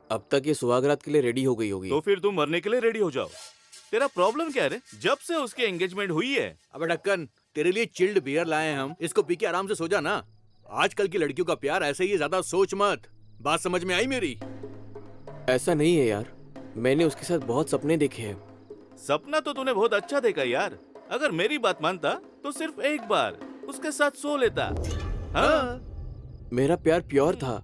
अब तक ये सुहागरात के लिए रेडी हो गई होगी। तो फिर तुम मरने के लिए रेडी हो जाओ। तेरा प्रॉब्लम क्या है रे? जब से उसकी एंगेजमेंट हुई है। अबे ढक्कन, तेरे लिए चिल्ड बियर लाए हैं हम, इसको पी के आराम से सो जा ना। आजकल की लड़कियों का प्यार ऐसे ही है, ज्यादा सोच मत। बात समझ में आई मेरी? ऐसा नहीं है यार, मैंने उसके साथ बहुत सपने देखे हैं। सपना तो तूने बहुत अच्छा देखा यार। अगर मेरी बात मानता तो सिर्फ एक बार उसके साथ सो लेता। हाँ? मेरा प्यार प्योर था।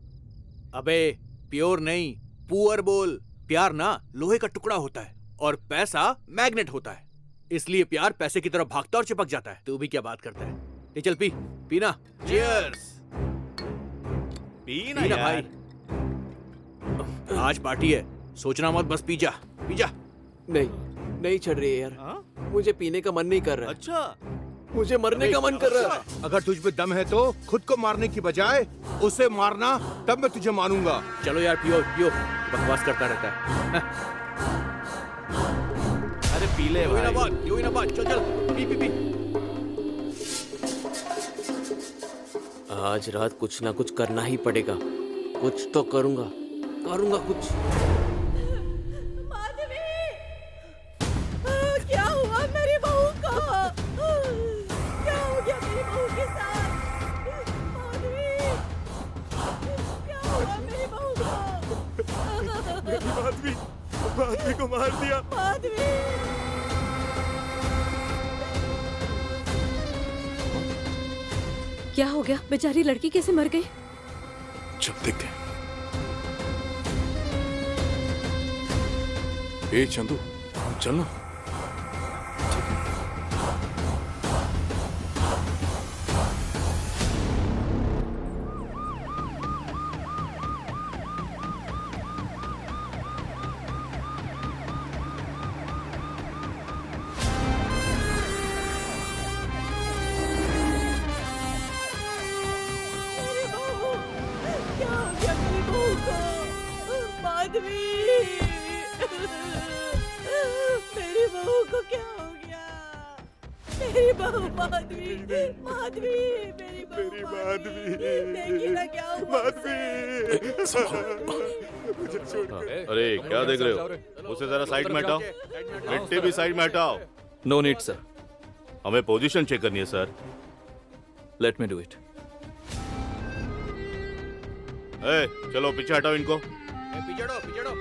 अबे प्योर नहीं, पुअर बोल। प्यार ना लोहे का टुकड़ा होता है और पैसा मैग्नेट होता है, इसलिए प्यार पैसे की तरफ भागता और चिपक जाता है। तू भी क्या बात करता है? ये चल पी, पीना। चीयर्स। पीना पीना यार। भाई, आज पार्टी है, सोचना मत, बस पी जा, पी जा। नहीं चढ़ रही है यार। हाँ? मुझे पीने का मन नहीं कर रहा है। अच्छा, मुझे मरने का मन कर रहा है। अगर तुझ पे दम है तो खुद को मारने की बजाय उसे मारना, तब मैं तुझे मानूंगा। चलो यार पियो पियो, बकवास करता रहता है। अरे पी ले भाई। यो ना बात, चल चल पी पी पी। आज रात कुछ ना कुछ करना ही पड़ेगा। कुछ तो करूंगा कुछ। माधवी! क्या हुआ मेरी बहू को? क्या हो गया मेरी बहू के साथ? माधवी! क्या हुआ मेरी बहू को? माधवी को मार दिया। माधवी! क्या हो गया? बेचारी लड़की कैसे मर गई? जब देखते हैं। ए चंदू, चल ना। मेरी बहू! क्या हो गया मेरी बहू को? माधवी! मेरी बहू को क्या हो गया? मेरी बहू माधवी! माधवी! मेरी बहू माधवी! देखिए ना क्या हुआ उसे। अरे क्या देख रहे हो? उसे जरा साइड में हटाओ। मिट्टी भी साइड में हटाओ। नो नीड सर, हमें पोजीशन चेक करनी है sir. Let me do it. ए, चलो पीछे हटाओ इनको। पिछड़ो पिछड़ो, चलो।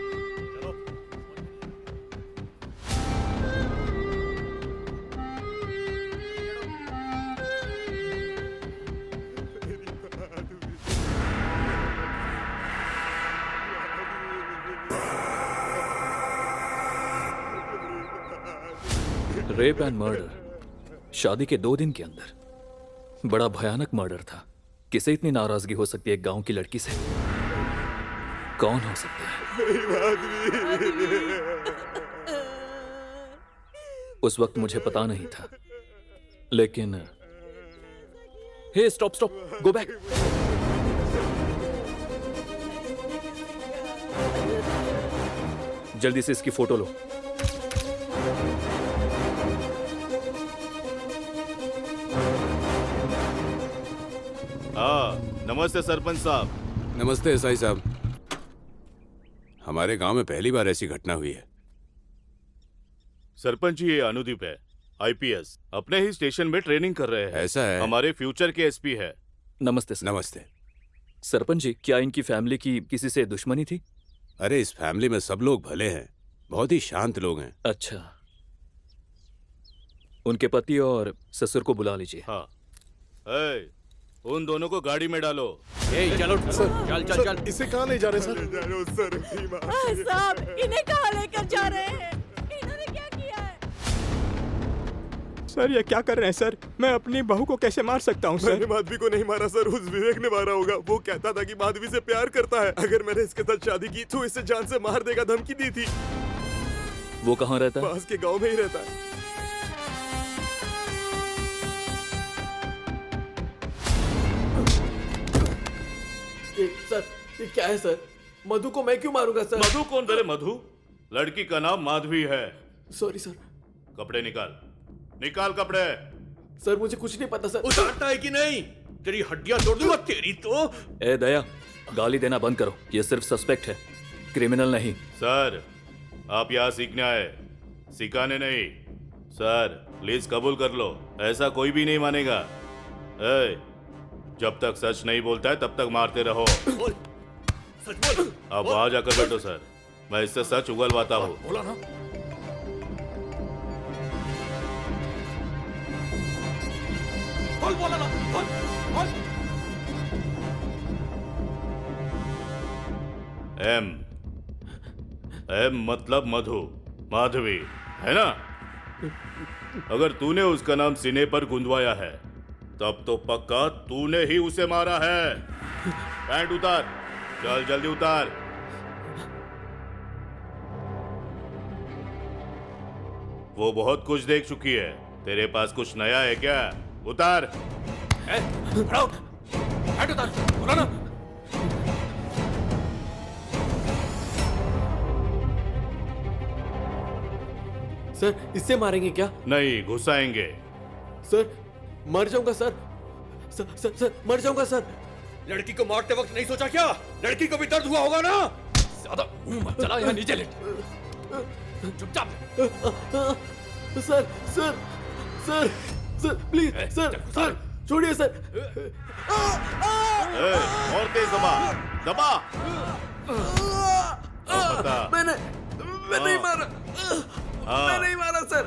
रेप एंड मर्डर शादी के 2 दिन के अंदर। बड़ा भयानक मर्डर था। किसे इतनी नाराजगी हो सकती है एक गांव की लड़की से? कौन हो सकता है? उस वक्त मुझे पता नहीं था, लेकिन हे स्टॉप स्टॉप, गो बैक। जल्दी से इसकी फोटो लो। हाँ, नमस्ते सरपंच साहब। नमस्ते एसआई साहब। हमारे गांव में पहली बार ऐसी घटना हुई है। सरपंच जी, ये अनुदीप है, आईपीएस। अपने ही स्टेशन में ट्रेनिंग कर रहे हैं। ऐसा है? हमारे फ्यूचर के एसपी है। नमस्ते सर। नमस्ते। सरपंच जी, क्या इनकी फैमिली की किसी से दुश्मनी थी? अरे इस फैमिली में सब लोग भले हैं, बहुत ही शांत लोग हैं। अच्छा, उनके पति और ससुर को बुला लीजिए। हाँ। ए, उन दोनों को गाड़ी में डालो। ए चलो चल चल चल। इसे कहाँ ले जा रहे सर? साहब, इन्हें कहाँ लेकर जा रहे हैं? इन्होंने क्या किया है? सर ये क्या कर रहे हैं सर? मैं अपनी बहू को कैसे मार सकता हूँ सर? मैंने माधवी को नहीं मारा सर, उस विवेक ने मारा होगा। वो कहता था कि माधवी से प्यार करता है, अगर मैंने इसके साथ शादी की तो इसे जान से मार देगा, धमकी दी थी। वो कहाँ रहता है? पास के गांव में ही रहता है। सर ये क्या है सर? मधु को मैं क्यों मारूंगा सर? मधु कौन? तेरे मधु? लड़की का नाम माधवी है। Sorry sir. कपड़े निकाल, निकाल कपड़े। सर मुझे कुछ नहीं पता सर। उतारता है कि नहीं? तेरी हड्डियां तोड़ दूंगा तेरी तो। ए दया, गाली देना बंद करो, ये सिर्फ सस्पेक्ट है। क्रिमिनल नहीं। सर, आप यहाँ सीखने आए, सिखाने नहीं। सर, प्लीज कबूल कर लो, ऐसा कोई भी नहीं मानेगा। ए, जब तक सच नहीं बोलता है तब तक मारते रहो। सच बोल। अब वहां जाकर बैठो सर, मैं इससे सच उगलवाता हूँ। बोला ना। बोल बोला ना। बोल बोल। एम मतलब मधु, माधवी, है ना? अगर तूने उसका नाम सीने पर गुंदवाया है तब तो पक्का तूने ही उसे मारा है। पैंट उतार, चल जल्दी उतार। वो बहुत कुछ देख चुकी है, तेरे पास कुछ नया है क्या? उतार। पैंट उतार। बोला ना। सर, इससे मारेंगे क्या? नहीं, घुसाएंगे। सर, मर जाऊंगा सर। सर, मर जाऊंगा सर। लड़की को मारते वक्त नहीं सोचा क्या? लड़की को भी दर्द हुआ होगा ना? ज्यादा मुंह मत चला, यहाँ नीचे लेट। चुपचाप। Sir sir sir sir please sir sir छोड़िए सर। और तेज दबा, दबा। मैंने नहीं मारा। मैं नहीं मारा सर।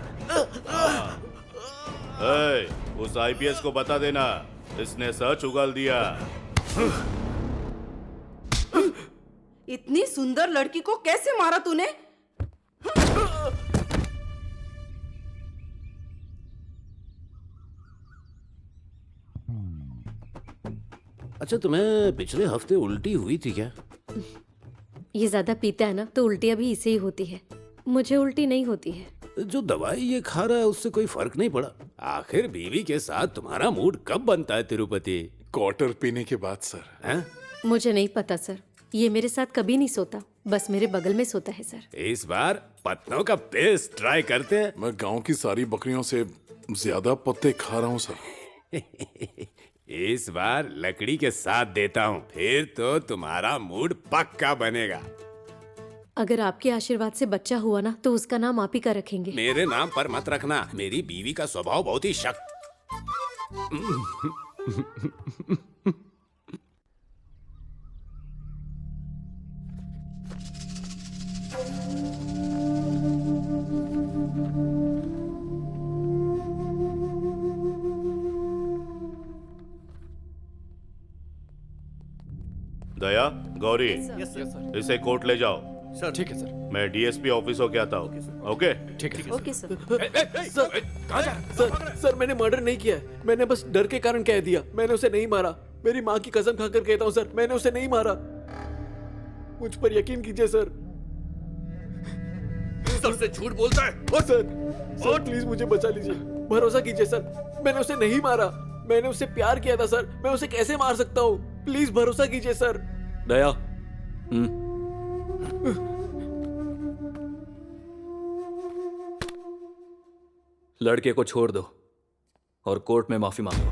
उस आईपीएस को बता देना, इसने सच उगल दिया। इतनी सुंदर लड़की को कैसे मारा तूने? अच्छा, तुम्हें पिछले हफ्ते उल्टी हुई थी क्या? ये ज्यादा पीता है ना तो उल्टियाँ भी इसे ही होती है। मुझे उल्टी नहीं होती है। जो दवाई ये खा रहा है उससे कोई फर्क नहीं पड़ा। आखिर बीवी के साथ तुम्हारा मूड कब बनता है तिरुपति? क्वार्टर पीने के बाद सर। हैं? मुझे नहीं पता सर, ये मेरे साथ कभी नहीं सोता, बस मेरे बगल में सोता है सर। इस बार पत्तों का पेस्ट ट्राई करते हैं। मैं गांव की सारी बकरियों से ज्यादा पत्ते खा रहा हूँ सर। इस बार लकड़ी के साथ देता हूँ, फिर तो तुम्हारा मूड पक्का बनेगा। अगर आपके आशीर्वाद से बच्चा हुआ ना तो उसका नाम आप ही का रखेंगे। मेरे नाम पर मत रखना, मेरी बीवी का स्वभाव बहुत ही शक। दया, गौरी, यस सर। इसे कोर्ट ले जाओ। सर ठीक है सर। मैं डीएसपी ऑफिस होके आता हूँ। ओके? ठीक है। Okay sir. सर सर मैंने मर्डर नहीं किया है, मैंने बस डर के कारण कह दिया। मैंने उसे नहीं मारा, मेरी माँ की कसम खाकर कहता हूँ सर, मैंने उसे नहीं मारा। मुझ पर यकीन कीजिए सर। सर से झूठ बोलता है। ओ सर प्लीज मुझे बचा लीजिए, भरोसा कीजिए सर, मैंने उसे नहीं मारा। मैंने उससे प्यार किया था सर, मैं उसे कैसे मार सकता हूँ? प्लीज भरोसा कीजिए सर। दया। लड़के को छोड़ दो और कोर्ट में माफी मांगो।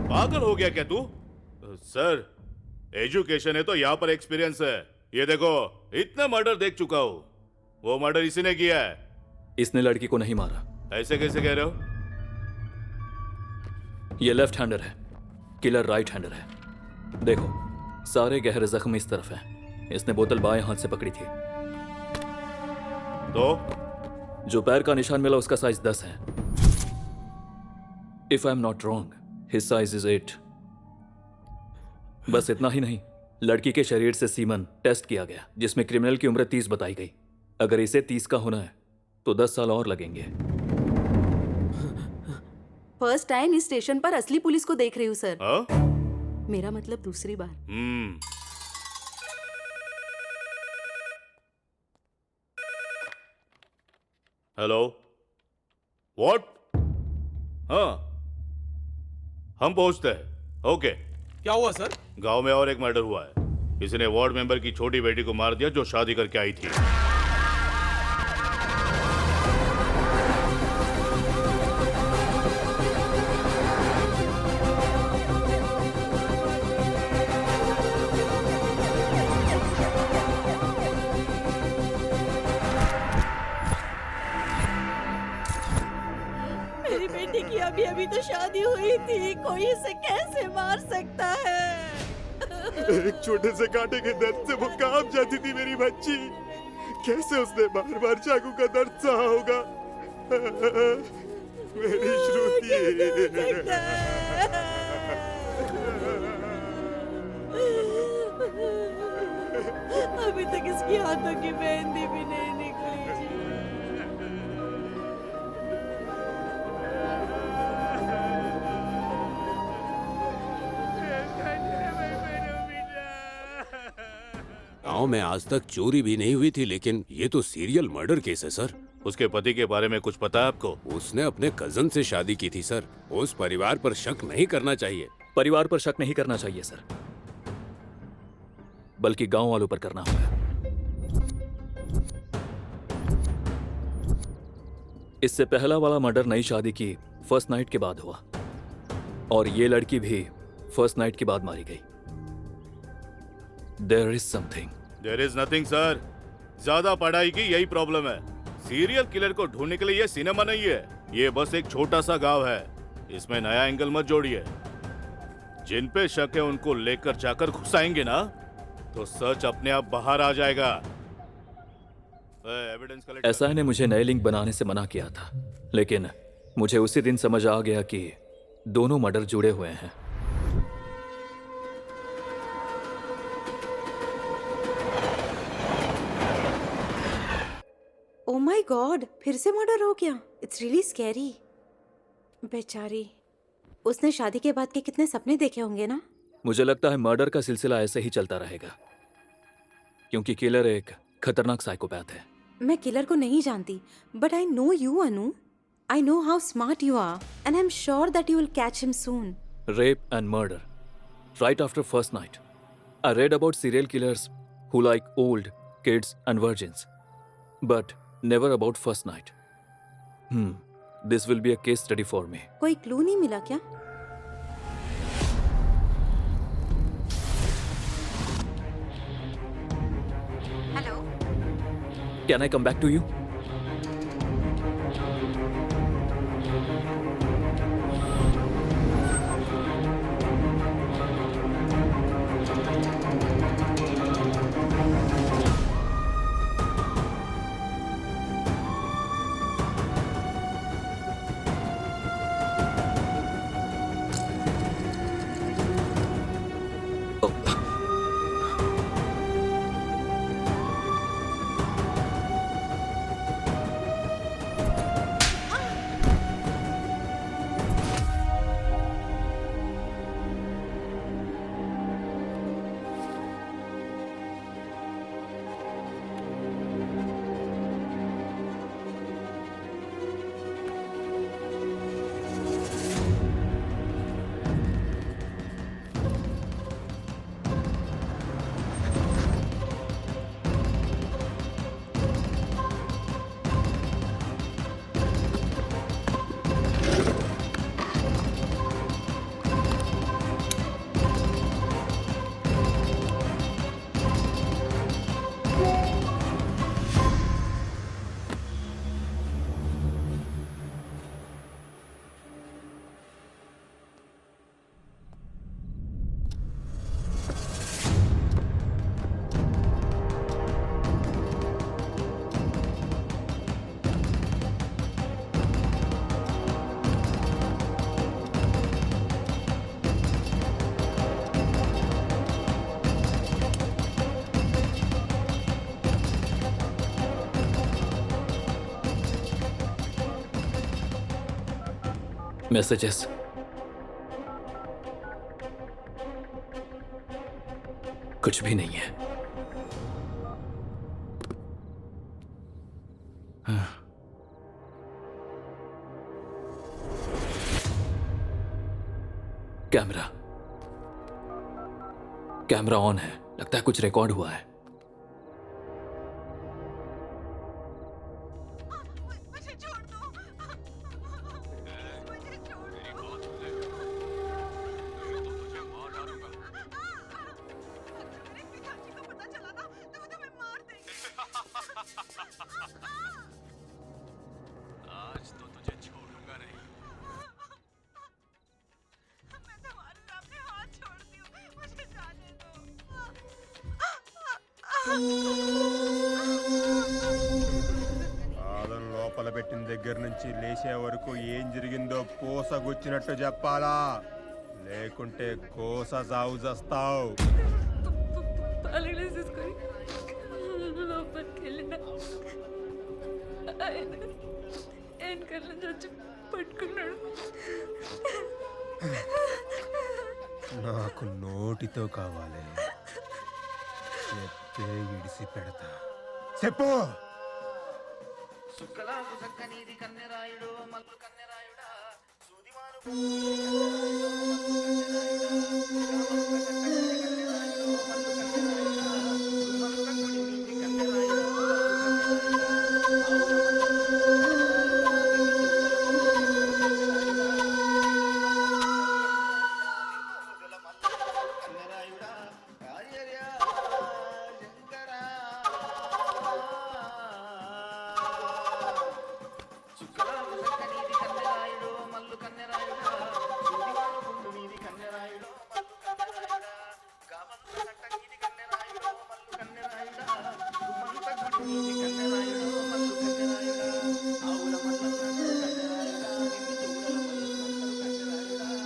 पागल हो गया क्या तू? सर, एजुकेशन है तो यहाँ पर एक्सपीरियंस है। ये देखो, इतने मर्डर देख चुका हूँ। वो मर्डर इसी ने किया है। इसने लड़की को नहीं मारा। ऐसे कैसे कह रहे हो? ये लेफ्ट हैंडर है, किलर राइट हैंडर है। देखो, सारे गहरे जख्म इस तरफ हैं। इसने बोतल बाएं हाथ से पकड़ी थी। तो जो पैर का निशान मिला उसका साइज 10 है। If I am not wrong, his size is 8। बस इतना ही नहीं, लड़की के शरीर से सीमन टेस्ट किया गया जिसमें क्रिमिनल की उम्र 30 बताई गई। अगर इसे 30 का होना है तो 10 साल और लगेंगे। फर्स्ट टाइम इस स्टेशन पर असली पुलिस को देख रही हूँ सर। हाँ? मेरा मतलब दूसरी बार। Hello, what? हाँ, हम पहुंचते हैं। ओके। क्या हुआ सर? गांव में और एक मर्डर हुआ है। किसी ने वार्ड मेंबर की छोटी बेटी को मार दिया जो शादी करके आई थी। शादी हुई थी, कोई इसे कैसे मार सकता है? एक छोटे से कांटे के दर्द से वो कांप जाती थी मेरी बच्ची। कैसे उसने बार बार चाकू का दर्द सहा होगा। मेरी श्रुति। अभी तक इसकी हाथों की मेहंदी भी नहीं निकली जी। गांव में आज तक चोरी भी नहीं हुई थी, लेकिन ये तो सीरियल मर्डर केस है सर। उसके पति के बारे में कुछ पता है आपको? उसने अपने कजन से शादी की थी सर। उस परिवार पर शक नहीं करना चाहिए। परिवार पर शक नहीं करना चाहिए सर, बल्कि गांव वालों पर करना होगा। इससे पहला वाला मर्डर नई शादी की फर्स्ट नाइट के बाद हुआ, और ये लड़की भी फर्स्ट नाइट के बाद मारी गई। There is something. There is nothing sir. ज्यादा पढ़ाई की यही प्रॉब्लम है। सीरियल किलर को ढूंढने के लिए ये सिनेमा नहीं है, ये बस एक छोटा सा गांव है। इसमें नया एंगल मत जोड़िए। जिन पे शक है उनको लेकर जाकर घुसाएंगे ना, तो सच अपने आप बाहर आ जाएगा। Evidence collect. एसआई ने मुझे नए लिंक बनाने से मना किया था, लेकिन मुझे उसी दिन समझ आ गया कि दोनों मर्डर जुड़े हुए हैं। ओ माय गॉड, फिर से मर्डर हो गया। It's really scary. बेचारी, उसने शादी के बाद के कितने सपने देखे होंगे ना। मुझे लगता है मर्डर का सिलसिला ऐसे ही चलता रहेगा, क्योंकि किलर एक खतरनाक साइकोपैथ है। मैं किलर को नहीं जानती, but I know you Anu. I know how smart you are and I am sure that you will catch him soon. Rape and murder right after first night. I read about serial killers who like old kids and virgins, but never about first night. This will be a case study for me. कोई clue नहीं मिला क्या? Hello, Can I come back to you? Messages. कुछ भी नहीं है। Camera on है, लगता है कुछ रिकॉर्ड हुआ है। పాదం లోపల పెట్టిన దగ్గర నుంచి లేచే వరకు ఏం జరిగిందో పూసగుచ్చినట్టు చెప్పాలా, లేకుంటే కోస సాగు చేస్తావు. పాలు తీసుకొని లోపలికి వెళ్ళిన ఆయన వెనకాల నుంచి వచ్చి పట్టుకున్నాడు. నాకు నోటితో కావాలి, చెప్తే విడిసి పెడతా. చెప్పు.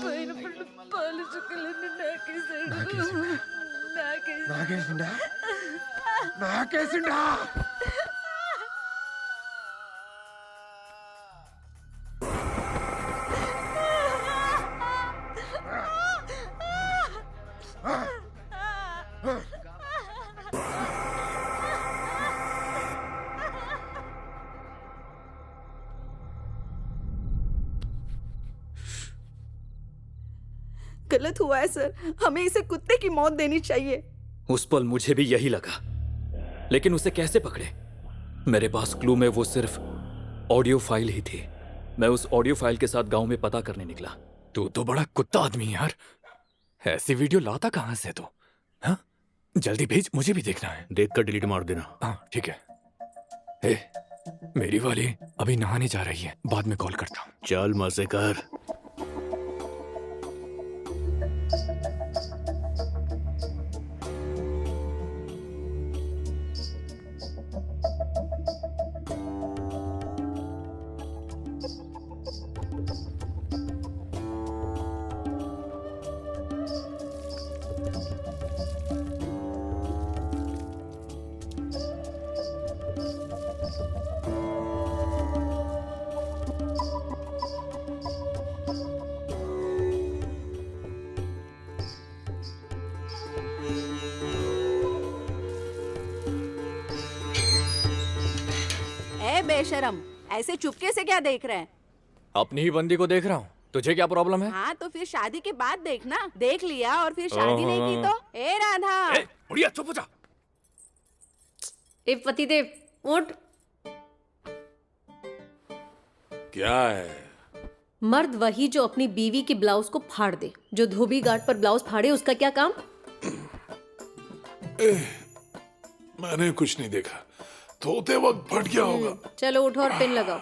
పైన పడ్డ పాలు చుక్కలన్నీ నాకేసాడు. నాకేసిండా? నాకేసిండా? गलत हुआ है सर, हमें इसे कुत्ते की मौत देनी चाहिए। उस पल मुझे भी यही लगा, लेकिन उसे कैसे पकड़े? मेरे पास क्लू में वो सिर्फ ऑडियो फाइल ही थी। मैं उस ऑडियो फाइल के साथ गांव में पता करने निकला। तू तो बड़ा कुत्ता आदमी है यार, ऐसी वीडियो लाता कहाँ से तू? हाँ, जल्दी भेज, मुझे भी देखना है। देख कर डिलीट मार देना। हाँ ठीक है। ए, मेरी वाली अभी नहाने जा रही है, बाद में कॉल करता हूँ। चल मजे कर। ए बेशरम, ऐसे चुपके से क्या देख रहे हैं? अपनी ही बंदी को देख रहा हूँ, तुझे क्या प्रॉब्लम है? हाँ तो फिर शादी के बाद देखना। देख लिया और फिर शादी नहीं की तो? ए राधा, बुढ़िया चुप हो जा। ए पतिदेव उठ। क्या है? मर्द वही जो अपनी बीवी की ब्लाउज को फाड़ दे। जो धोबी घाट पर ब्लाउज फाड़े उसका क्या काम? मैंने कुछ नहीं देखा, धोते वक्त फट गया होगा। चलो उठो और पिन लगाओ।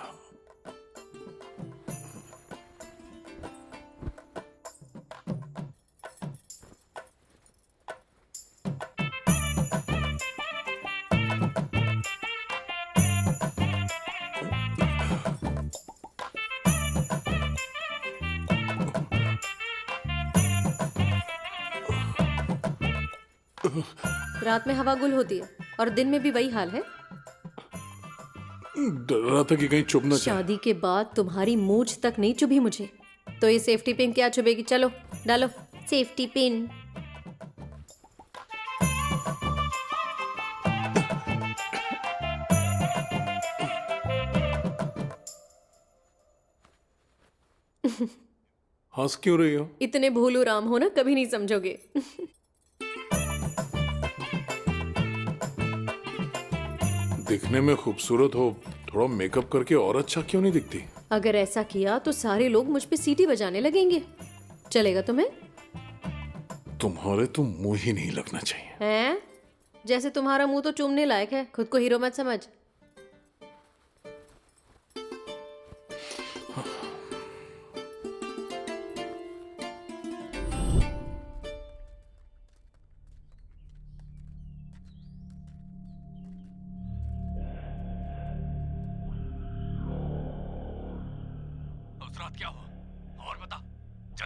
रात में हवा गुल होती है और दिन में भी वही हाल है। डर रहा था कि कहीं चुभ ना जाए। शादी के बाद तुम्हारी मूंछ तक नहीं चुभी मुझे, तो ये सेफ्टी पिन क्या चुभेगी? चलो डालो सेफ्टी पिन। हंस क्यों रही हो? इतने भोलू राम हो ना, कभी नहीं समझोगे। दिखने में खूबसूरत हो, थोड़ा मेकअप करके और अच्छा क्यों नहीं दिखती? अगर ऐसा किया तो सारे लोग मुझ पे सीटी बजाने लगेंगे। चलेगा तुम्हें? तुम्हारे तो मुंह ही नहीं लगना चाहिए। हैं? जैसे तुम्हारा मुंह तो चूमने लायक है, खुद को हीरो मत समझ।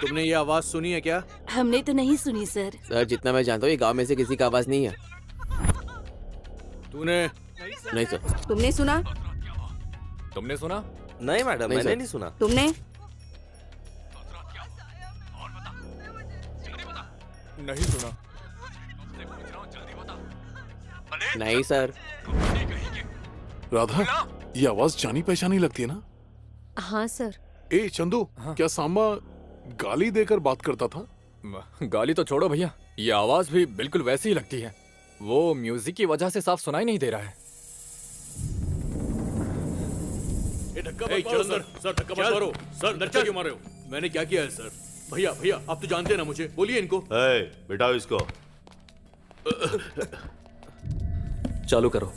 तुमने ये आवाज सुनी है क्या? हमने तो नहीं सुनी सर। सर जितना मैं जानता हूँ ये गांव में से किसी का आवाज नहीं है। तूने? नहीं सर। तुमने सुना? तुमने सुना? नहीं मैडम, नहीं, मैंने सर। नहीं सुना। तुमने? नहीं सुना। नहीं सर। राधा, ये आवाज जानी पहचानी लगती है ना? हाँ सर। ए चंदू, क्या सांबा गाली देकर बात करता था? गाली तो छोड़ो भैया, ये आवाज भी बिल्कुल वैसी ही लगती है। वो म्यूजिक की वजह से साफ सुनाई नहीं दे रहा है। चल अंदर। सर धक्का मत मारो। सर अंदर क्यों मारे हो? मैंने क्या किया है सर? भैया भैया आप तो जानते हैं ना मुझे, बोलिए इनको। बिठाओ इसको। चालू करो।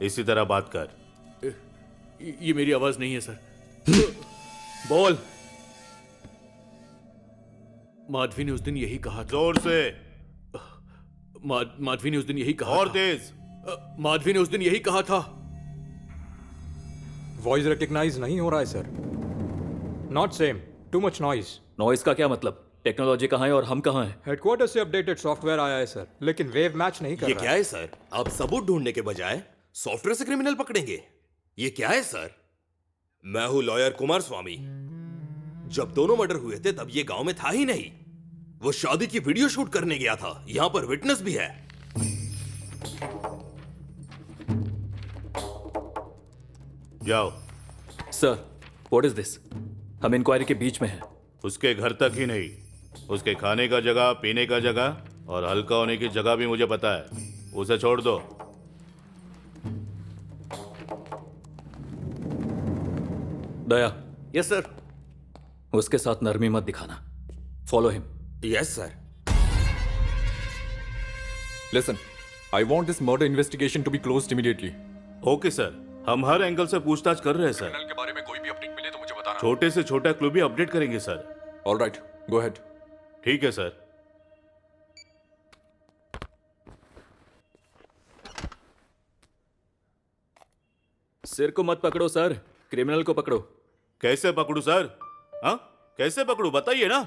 इसी तरह बात कर। ये मेरी आवाज नहीं है सर। बोल। माधवी ने उस दिन यही कहा था। जोर से। माधवी ने उस दिन यही कहा और था। तेज। माधवी ने उस दिन यही कहा था। वॉइस रिकग्नाइज नहीं हो रहा है sir. Not same, too much noise. Noise का क्या मतलब? टेक्नोलॉजी कहाँ है और हम कहाँ हैं? हेडक्वार्टर से अपडेटेड सॉफ्टवेयर आया है सर, लेकिन वेव मैच नहीं कर ये रहा क्या है सर? आप सबूत ढूंढने के बजाय सॉफ्टवेयर से क्रिमिनल पकड़ेंगे? ये क्या है सर? मैं हूं लॉयर कुमार स्वामी। जब दोनों मर्डर हुए थे तब ये गांव में था ही नहीं। वो शादी की वीडियो शूट करने गया था। यहां पर विटनेस भी है। जाओ। Sir, what is this? हम इंक्वायरी के बीच में हैं। उसके घर तक ही नहीं, उसके खाने का जगह, पीने का जगह और हल्का होने की जगह भी मुझे पता है। उसे छोड़ दो। दया। Yes sir. उसके साथ नरमी मत दिखाना। Follow him. Yes sir. Listen, I want this murder investigation to be closed immediately. Okay sir, हम हर एंगल से पूछताछ कर रहे हैं सर। के बारे में कोई भी अपडेट मिले तो मुझे बताना। छोटे से छोटा क्लू भी अपडेट करेंगे sir. All right, go ahead. ठीक है सर। सिर को मत पकड़ो सर, क्रिमिनल को पकड़ो। कैसे पकड़ू सर? हाँ, कैसे पकड़ू बताइए ना।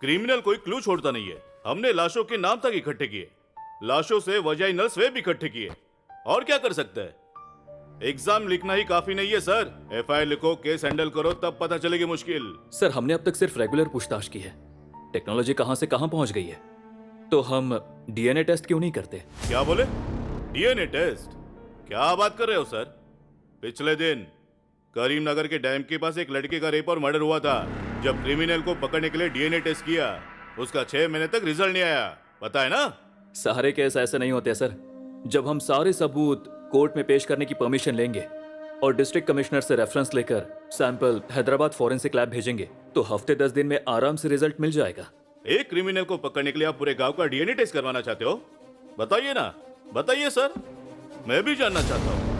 क्रिमिनल कोई क्लू छोड़ता नहीं है। हमने लाशों के नाम तक इकट्ठे किए, लाशों से वजाइनल स्वेब इकट्ठे किए। और क्या कर सकते हैं? एग्जाम लिखना ही काफी नहीं है सर। एफआईआर लिखो, केस हैंडल करो, तब पता चलेगी मुश्किल। सर, हमने अब तक सिर्फ रेगुलर पूछताछ की है। टेक्नोलॉजी कहां से कहां पहुंच गई है, तो हम डीएनए टेस्ट क्यों नहीं करते? क्या बोले? DNA test? क्या बात कर रहे हो सर? पिछले दिन करीमनगर के डैम के पास एक लड़के का रेप और मर्डर हुआ था। जब क्रिमिनल को पकड़ने के लिए डीएनए टेस्ट किया, उसका 6 महीने तक रिजल्ट नहीं आया। पता है ना? सारे केस ऐसे नहीं होते सर। जब हम सारे सबूत कोर्ट में पेश करने की परमिशन लेंगे और डिस्ट्रिक्ट कमिश्नर से रेफरेंस लेकर सैंपल हैदराबाद फॉरेंसिक लैब भेजेंगे, तो हफ्ते 10 दिन में आराम से रिजल्ट मिल जाएगा। एक क्रिमिनल को पकड़ने के लिए आप पूरे गांव का डीएनए टेस्ट करवाना चाहते हो? बताइए ना, बताइए सर, मैं भी जानना चाहता हूं।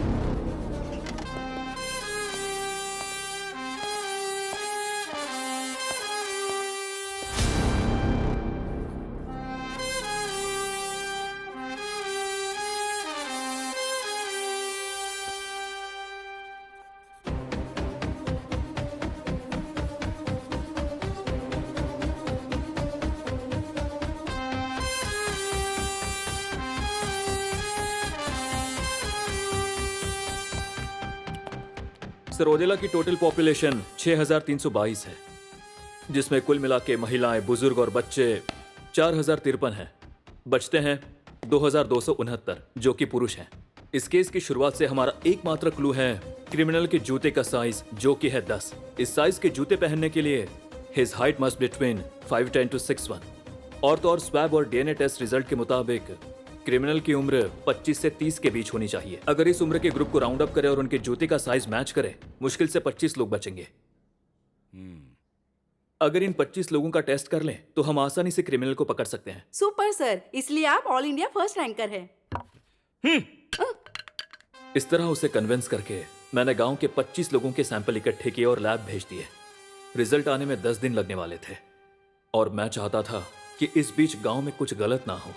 सरोदेला की टोटल पॉपुलेशन 6322 है, जिसमें कुल मिला के महिलाएं, बुजुर्ग और बच्चे 4053 हैं। बचते हैं 2269 जो कि पुरुष हैं। इस केस की शुरुआत से हमारा एकमात्र क्लू है क्रिमिनल के जूते का साइज, जो कि है 10। इस साइज के जूते पहनने के लिए his height must between 5'10" to 6'1". और तो और स्वैब और डीएनए टेस्ट रिजल्ट के मुताबिक क्रिमिनल की उम्र 25 से 30 के बीच होनी चाहिए। अगर इस उम्र के ग्रुप को राउंड अप करे और उनके जूते का साइज मैच करे, मुश्किल से 25 लोग बचेंगे। अगर इन 25 लोगों का टेस्ट कर लें तो हम आसानी से क्रिमिनल को पकड़ सकते हैं। सुपर सर, इसलिए आप ऑल इंडिया फर्स्ट रैंकर हैं। इस तरह उसे कन्विंस करके मैंने गांव के 25 लोगों के सैंपल इकट्ठे किए और लैब भेज दिए। रिजल्ट आने में 10 दिन लगने वाले थे और मैं चाहता था कि इस बीच गांव में कुछ गलत ना हो,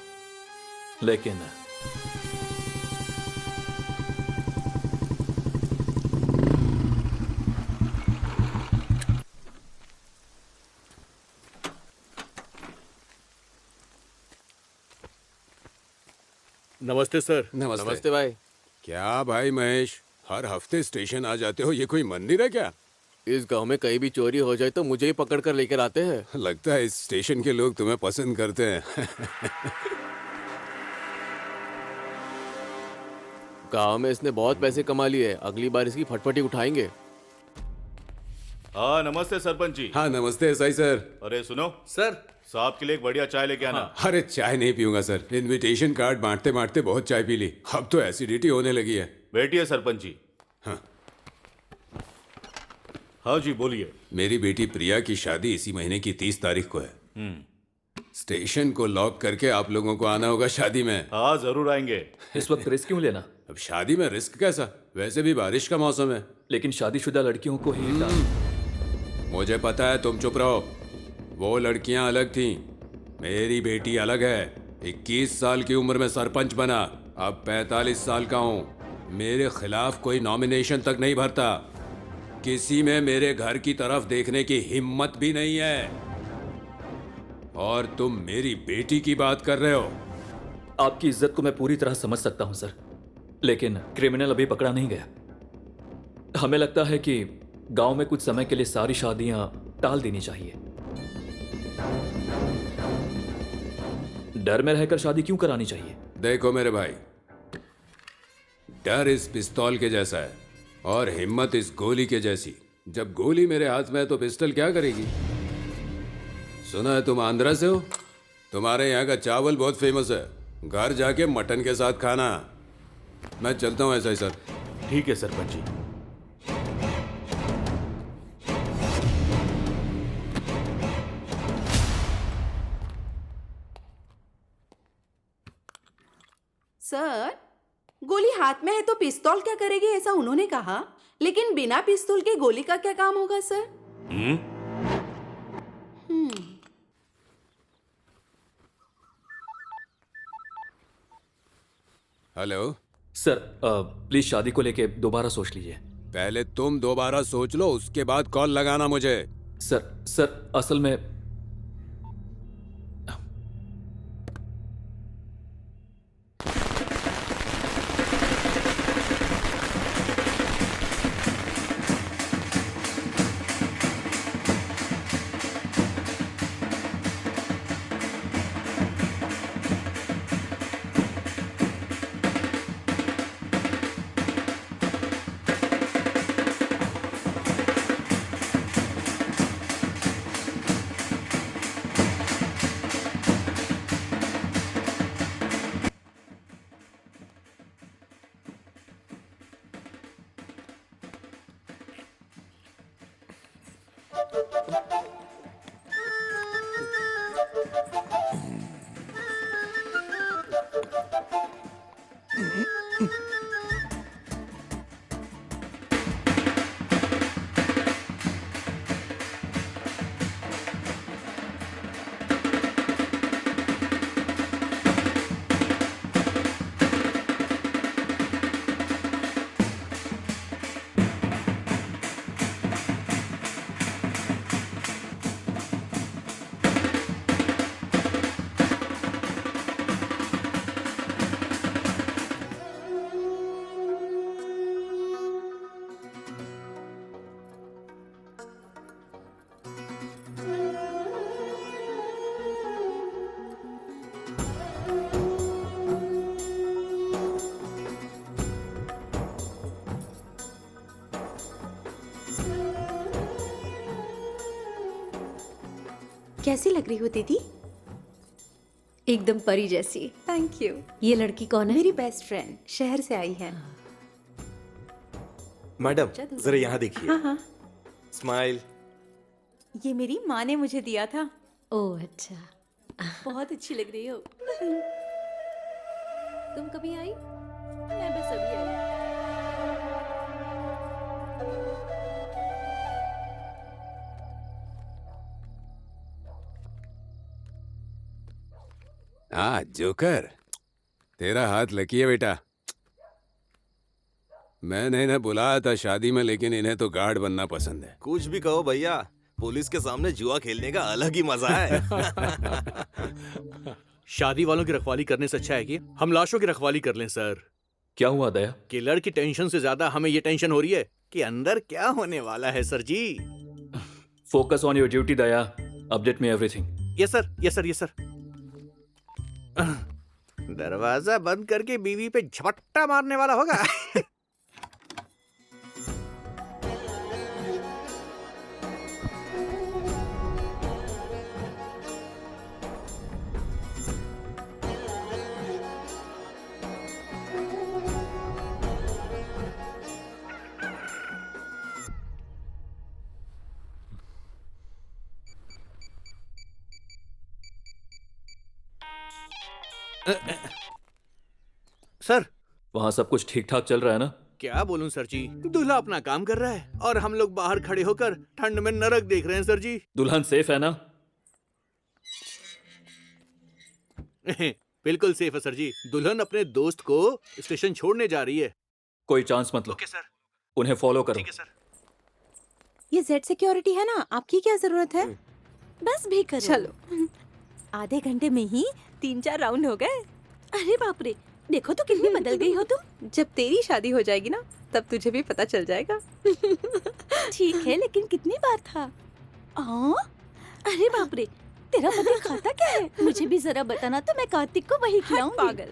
लेकिन नमस्ते सर। नमस्ते भाई। क्या भाई महेश, हर हफ्ते स्टेशन आ जाते हो, ये कोई मंदिर है क्या? इस गांव में कहीं भी चोरी हो जाए तो मुझे ही पकड़ कर लेकर आते हैं। लगता है इस स्टेशन के लोग तुम्हें पसंद करते हैं। गांव में इसने बहुत पैसे कमा लिए, अगली बार इसकी फटफटी उठाएंगे। हाँ नमस्ते सरपंच जी। हाँ नमस्ते एसआई सर। अरे सुनो सर। साहब के लिए एक बढ़िया चाय लेके आना। अरे चाय नहीं पीऊंगा सर, इनविटेशन कार्ड बांटते बांटते बहुत चाय पी ली, अब तो एसिडिटी होने लगी है। बैठिए सरपंच जी। हाँ हाँ जी बोलिए। मेरी बेटी प्रिया की शादी इसी महीने की 30 तारीख को है। स्टेशन को लॉक करके आप लोगों को आना होगा शादी में। हाँ जरूर आएंगे। इस वक्त रिस्क क्यों लेना? अब शादी में रिस्क कैसा, वैसे भी बारिश का मौसम है। लेकिन शादीशुदा लड़कियों को ही मुझे पता है, तुम चुप रहो। वो लड़कियां अलग थीं, मेरी बेटी अलग है। 21 साल की उम्र में सरपंच बना, अब 45 साल का हूँ। मेरे खिलाफ कोई नॉमिनेशन तक नहीं भरता, किसी में मेरे घर की तरफ देखने की हिम्मत भी नहीं है। और तुम मेरी बेटी की बात कर रहे हो। आपकी इज्जत को मैं पूरी तरह समझ सकता हूं सर, लेकिन क्रिमिनल अभी पकड़ा नहीं गया। हमें लगता है कि गांव में कुछ समय के लिए सारी शादियां टाल देनी चाहिए। डर में रहकर शादी क्यों करानी चाहिए? देखो मेरे भाई, डर इस पिस्तौल के जैसा है और हिम्मत इस गोली के जैसी। जब गोली मेरे हाथ में है तो पिस्टल क्या करेगी? सुना है तुम आंध्रा से हो, तुम्हारे यहाँ का चावल बहुत फेमस है, घर जाके मटन के साथ खाना। मैं चलता हूँ ऐसा ही सर। ठीक है सरपंच जी। सर, गोली हाथ में है तो पिस्तौल क्या करेगी ऐसा उन्होंने कहा, लेकिन बिना पिस्तौल के गोली का क्या काम होगा सर? हेलो सर, प्लीज शादी को लेके दोबारा सोच लीजिए। पहले तुम दोबारा सोच लो, उसके बाद कॉल लगाना मुझे। सर असल में कैसी लग रही हो दीदी? एकदम परी जैसी। Thank you. ये लड़की कौन है? मेरी बेस्ट फ्रेंड, शहर से आई है। मैडम जरा यहाँ देखिए। हाँ हाँ, स्माइल। ये मेरी माँ ने मुझे दिया था। ओह अच्छा, बहुत अच्छी लग रही हो। तुम कभी आई? मैं बस अभी आई। हाँ जोकर, तेरा हाथ लकी है बेटा। मैंने इन्हें बुलाया था शादी में, लेकिन इन्हें तो गार्ड बनना पसंद है। कुछ भी कहो भैया, पुलिस के सामने जुआ खेलने का अलग ही मजा है। शादी वालों की रखवाली करने से अच्छा है कि हम लाशों की रखवाली कर लें सर। क्या हुआ दया? किलर की टेंशन से ज्यादा हमें ये टेंशन हो रही है कि अंदर क्या होने वाला है sir ji. Focus on your duty Daya. Update me everything. Yes sir, yes sir, yes sir. दरवाजा बंद करके बीवी पे झपट्टा मारने वाला होगा। सर, वहां सब कुछ ठीक ठाक चल रहा है ना? क्या बोलूं सर जी, दूल्हा अपना काम कर रहा है और हम लोग बाहर खड़े होकर ठंड में नरक देख रहे हैं सर जी। दुल्हन सेफ है ना? बिल्कुल सेफ है सर जी। दुल्हन अपने दोस्त को स्टेशन छोड़ने जा रही है। कोई चांस मत लो। Okay sir. उन्हें फॉलो करो। ठीक है सर। ये जेड सिक्योरिटी है ना, आपकी क्या जरूरत है? बस भी करो। चलो। आधे घंटे में ही 3-4 राउंड हो गए। अरे बाप रे, देखो तो कितनी बदल गई हो तुम। जब तेरी शादी हो जाएगी ना, तब तुझे भी पता चल जाएगा। ठीक है, लेकिन कितनी बार था? अरे बाप रे, तेरा पति खाता क्या है? मुझे भी जरा बताना तो मैं कार्तिक को वही खिलाऊंगी। पागल।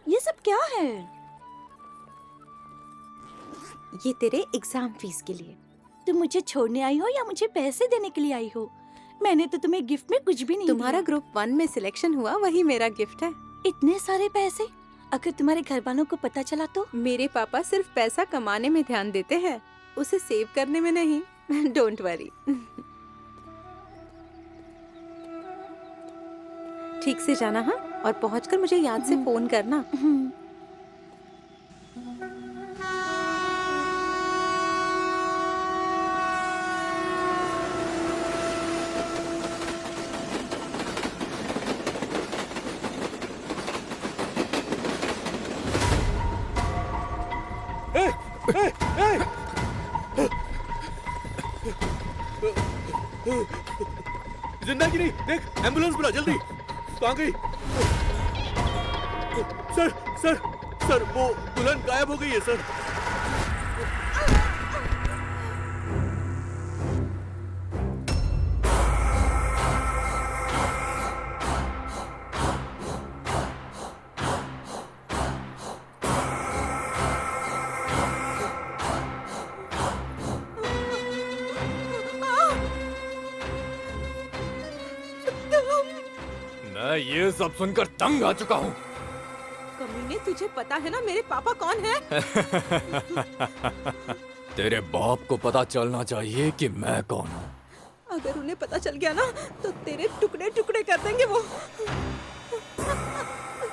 ये सब क्या है? ये तेरे एग्जाम फीस के लिए। तुम मुझे छोड़ने आई हो या मुझे पैसे देने के लिए आई हो? मैंने तो तुम्हें गिफ्ट में कुछ भी नहीं तुम्हारा दिया। ग्रुप 1 में सिलेक्शन हुआ, वही मेरा गिफ्ट है। इतने सारे पैसे, अगर तुम्हारे घर वालों को पता चला तो? मेरे पापा सिर्फ पैसा कमाने में ध्यान देते हैं, उसे सेव करने में नहीं। Don't worry. ठीक से जाना हाँ, और पहुंचकर मुझे याद से फोन करना। जिंदा की नहीं, देख एम्बुलेंस बुला जल्दी। कहाँ गई? सर सर सर, वो दुल्हन गायब हो गई है सर। मैं ये सब सुनकर तंग आ चुका हूँ। कमीने, तुझे पता है ना मेरे पापा कौन है? तेरे बाप को पता चलना चाहिए कि मैं कौन हूँ। अगर उन्हें पता चल गया ना, तो तेरे टुकड़े टुकड़े कर देंगे वो।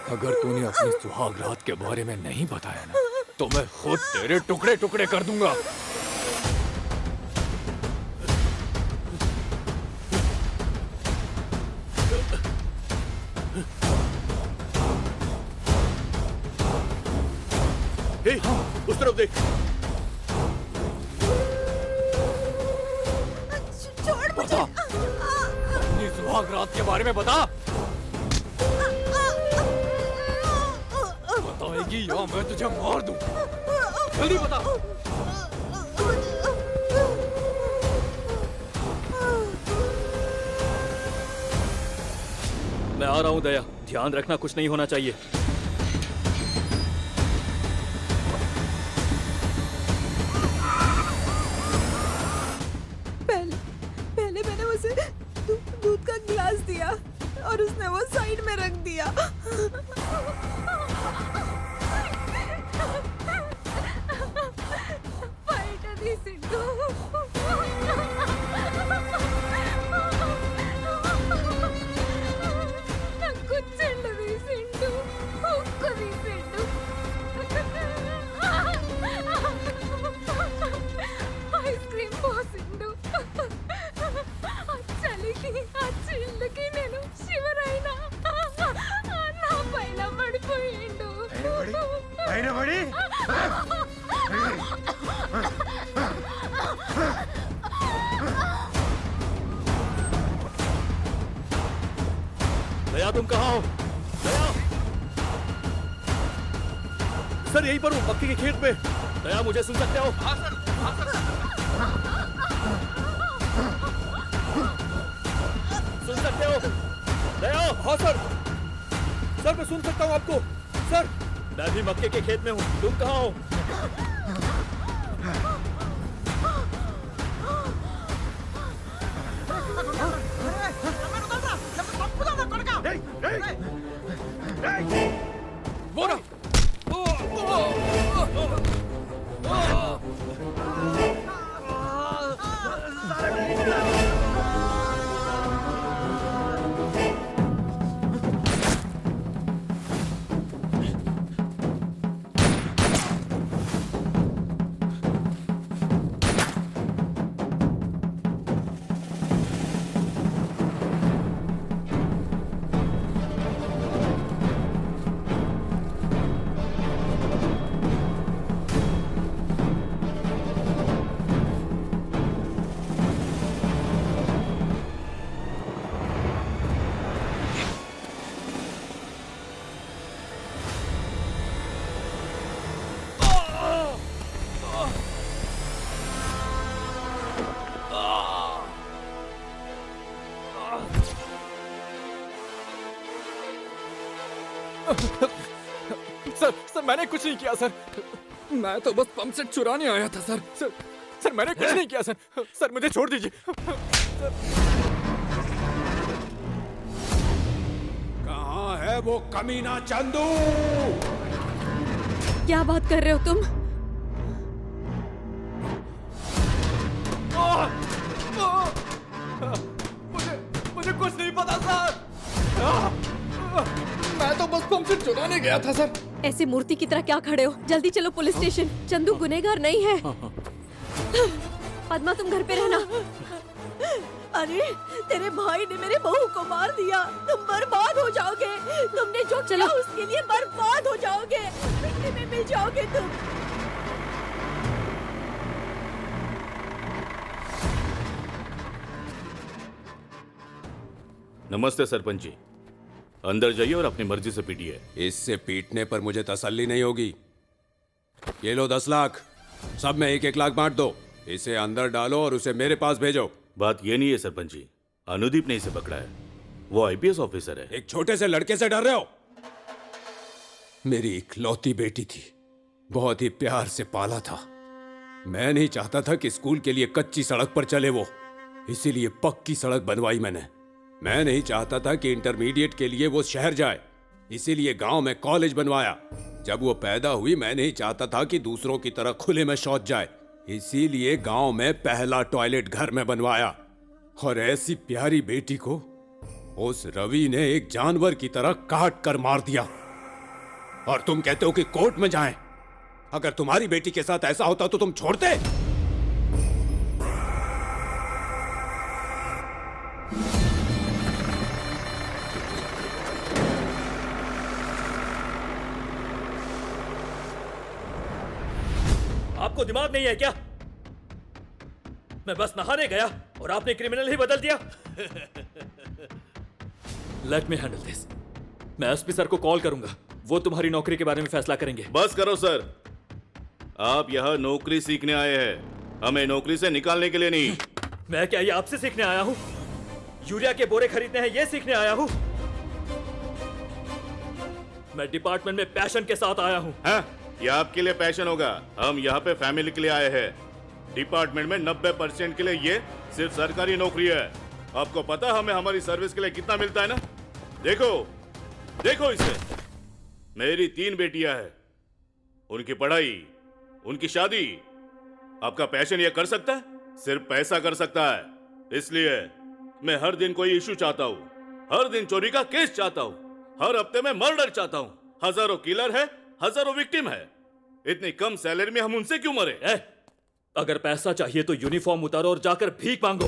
अगर तूने अपनी सुहाग रात के बारे में नहीं बताया ना, तो मैं खुद तेरे टुकड़े टुकड़े कर दूंगा। हे, उस तरफ देख। छोड़ मुझे। बता, अपनी सुहाग रात के बारे में बता। बताएगी या मैं तुझे मार दूं। जल्दी बता। मैं आ रहा हूँ दया, ध्यान रखना कुछ नहीं होना चाहिए। पहले मैंने उसे दूध का गिलास दिया और उसने वो साइड में रख दिया। फाइनली सिद्धू। कुछ दया तुम कहाँ हो? दया! सर यहीं पर हूँ, मक्के के खेत में। दया मुझे सुन सकते हो? हाँ सर, हाँ सर। सुन सकते हो? दया! हाँ सर। सर मैं सुन सकता हूँ आपको। सर मैं भी मक्के के खेत में हूँ, तुम कहाँ हो? बोरा! सर मैंने कुछ नहीं किया सर। मैं तो बस पंप सेट चुराने आया था सर। सर मैंने कुछ नहीं किया सर। सर मुझे छोड़ दीजिए। कहाँ है वो कमीना चंदू? क्या बात कर रहे हो तुम? मुझे कुछ नहीं पता सर। मैं तो बस पंप सेट चुराने गया था सर। ऐसे मूर्ति की तरह क्या खड़े हो? जल्दी चलो पुलिस स्टेशन। चंदू गुनहगार नहीं है। पद्मा तुम घर पे रहना। अरे तेरे भाई ने मेरे बहू को मार दिया, तुम बर्बाद हो जाओगे। तुमने जो किया उसके लिए बर्बाद हो जाओगे, मिट्टी में मिल जाओगे तुम। नमस्ते सरपंच जी, अंदर जाइए और अपनी मर्जी से पीटिए। इससे पीटने पर मुझे तसल्ली नहीं होगी। ये लो 10 लाख, सब में 1-1 लाख बांट दो। इसे अंदर डालो और उसे मेरे पास भेजो। बात ये नहीं है सरपंच जी, अनुदीप ने इसे पकड़ा है, वो आईपीएस ऑफिसर है। एक छोटे से लड़के से डर रहे हो? मेरी इकलौती बेटी थी, बहुत ही प्यार से पाला था। मैं नहीं चाहता था कि स्कूल के लिए कच्ची सड़क पर चले वो, इसीलिए पक्की सड़क बनवाई मैंने। मैं नहीं चाहता था कि इंटरमीडिएट के लिए वो शहर जाए, इसीलिए गांव में कॉलेज बनवाया। जब वो पैदा हुई मैं नहीं चाहता था कि दूसरों की तरह खुले में शौच जाए, इसीलिए गांव में पहला टॉयलेट घर में बनवाया। और ऐसी प्यारी बेटी को उस रवि ने एक जानवर की तरह काट कर मार दिया। और तुम कहते हो कि कोर्ट में जाएं? अगर तुम्हारी बेटी के साथ ऐसा होता तो तुम छोड़ते? आपको दिमाग नहीं है क्या? मैं बस नहाने गया और आपने क्रिमिनल ही बदल दिया। Let me handle this. मैं एसपी सर को कॉल करूंगा, वो तुम्हारी नौकरी के बारे में फैसला करेंगे। बस करो सर, आप यहाँ नौकरी सीखने आए हैं, हमें नौकरी से निकालने के लिए नहीं। मैं क्या ये आपसे सीखने आया हूँ? यूरिया के बोरे खरीदने हैं ये सीखने आया हूँ? मैं डिपार्टमेंट में पैशन के साथ आया हूँ। ये आपके लिए पैशन होगा, हम यहाँ पे फैमिली के लिए आए हैं। डिपार्टमेंट में 90% के लिए ये सिर्फ सरकारी नौकरी है। आपको पता है हमें हमारी सर्विस के लिए कितना मिलता है ना? देखो देखो इसे, मेरी 3 बेटियां हैं, उनकी पढ़ाई, उनकी शादी। आपका पैशन ये कर सकता है? सिर्फ पैसा कर सकता है। इसलिए मैं हर दिन कोई इशू चाहता हूँ, हर दिन चोरी का केस चाहता हूँ, हर हफ्ते में मर्डर चाहता हूँ। हजारों किलर है, हजारों विक्टिम है, इतनी कम सैलरी में हम उनसे क्यों मरे? अगर पैसा चाहिए तो यूनिफॉर्म उतारो और जाकर भीख मांगो।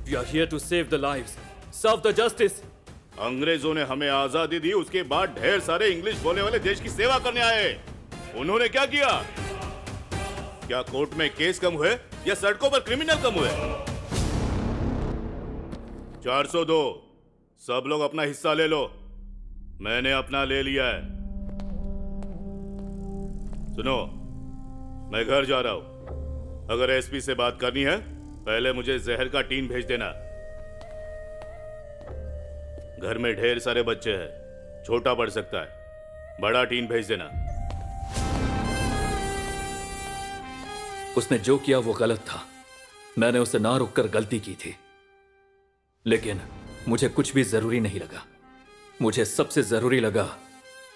We are here to save the lives, serve the justice. अंग्रेजों ने हमें आजादी दी, उसके बाद ढेर सारे इंग्लिश बोलने वाले देश की सेवा करने आए। उन्होंने क्या किया? क्या कोर्ट में केस कम हुए या सड़कों पर क्रिमिनल कम हुए? 402 सब लोग अपना हिस्सा ले लो। मैंने अपना ले लिया है। सुनो, मैं घर जा रहा हूं। अगर एसपी से बात करनी है, पहले मुझे जहर का टीन भेज देना। घर में ढेर सारे बच्चे हैं, छोटा पड़ सकता है। बड़ा टीन भेज देना। उसने जो किया वो गलत था। मैंने उसे ना रोककर गलती की थी, लेकिन मुझे कुछ भी जरूरी नहीं लगा। मुझे सबसे जरूरी लगा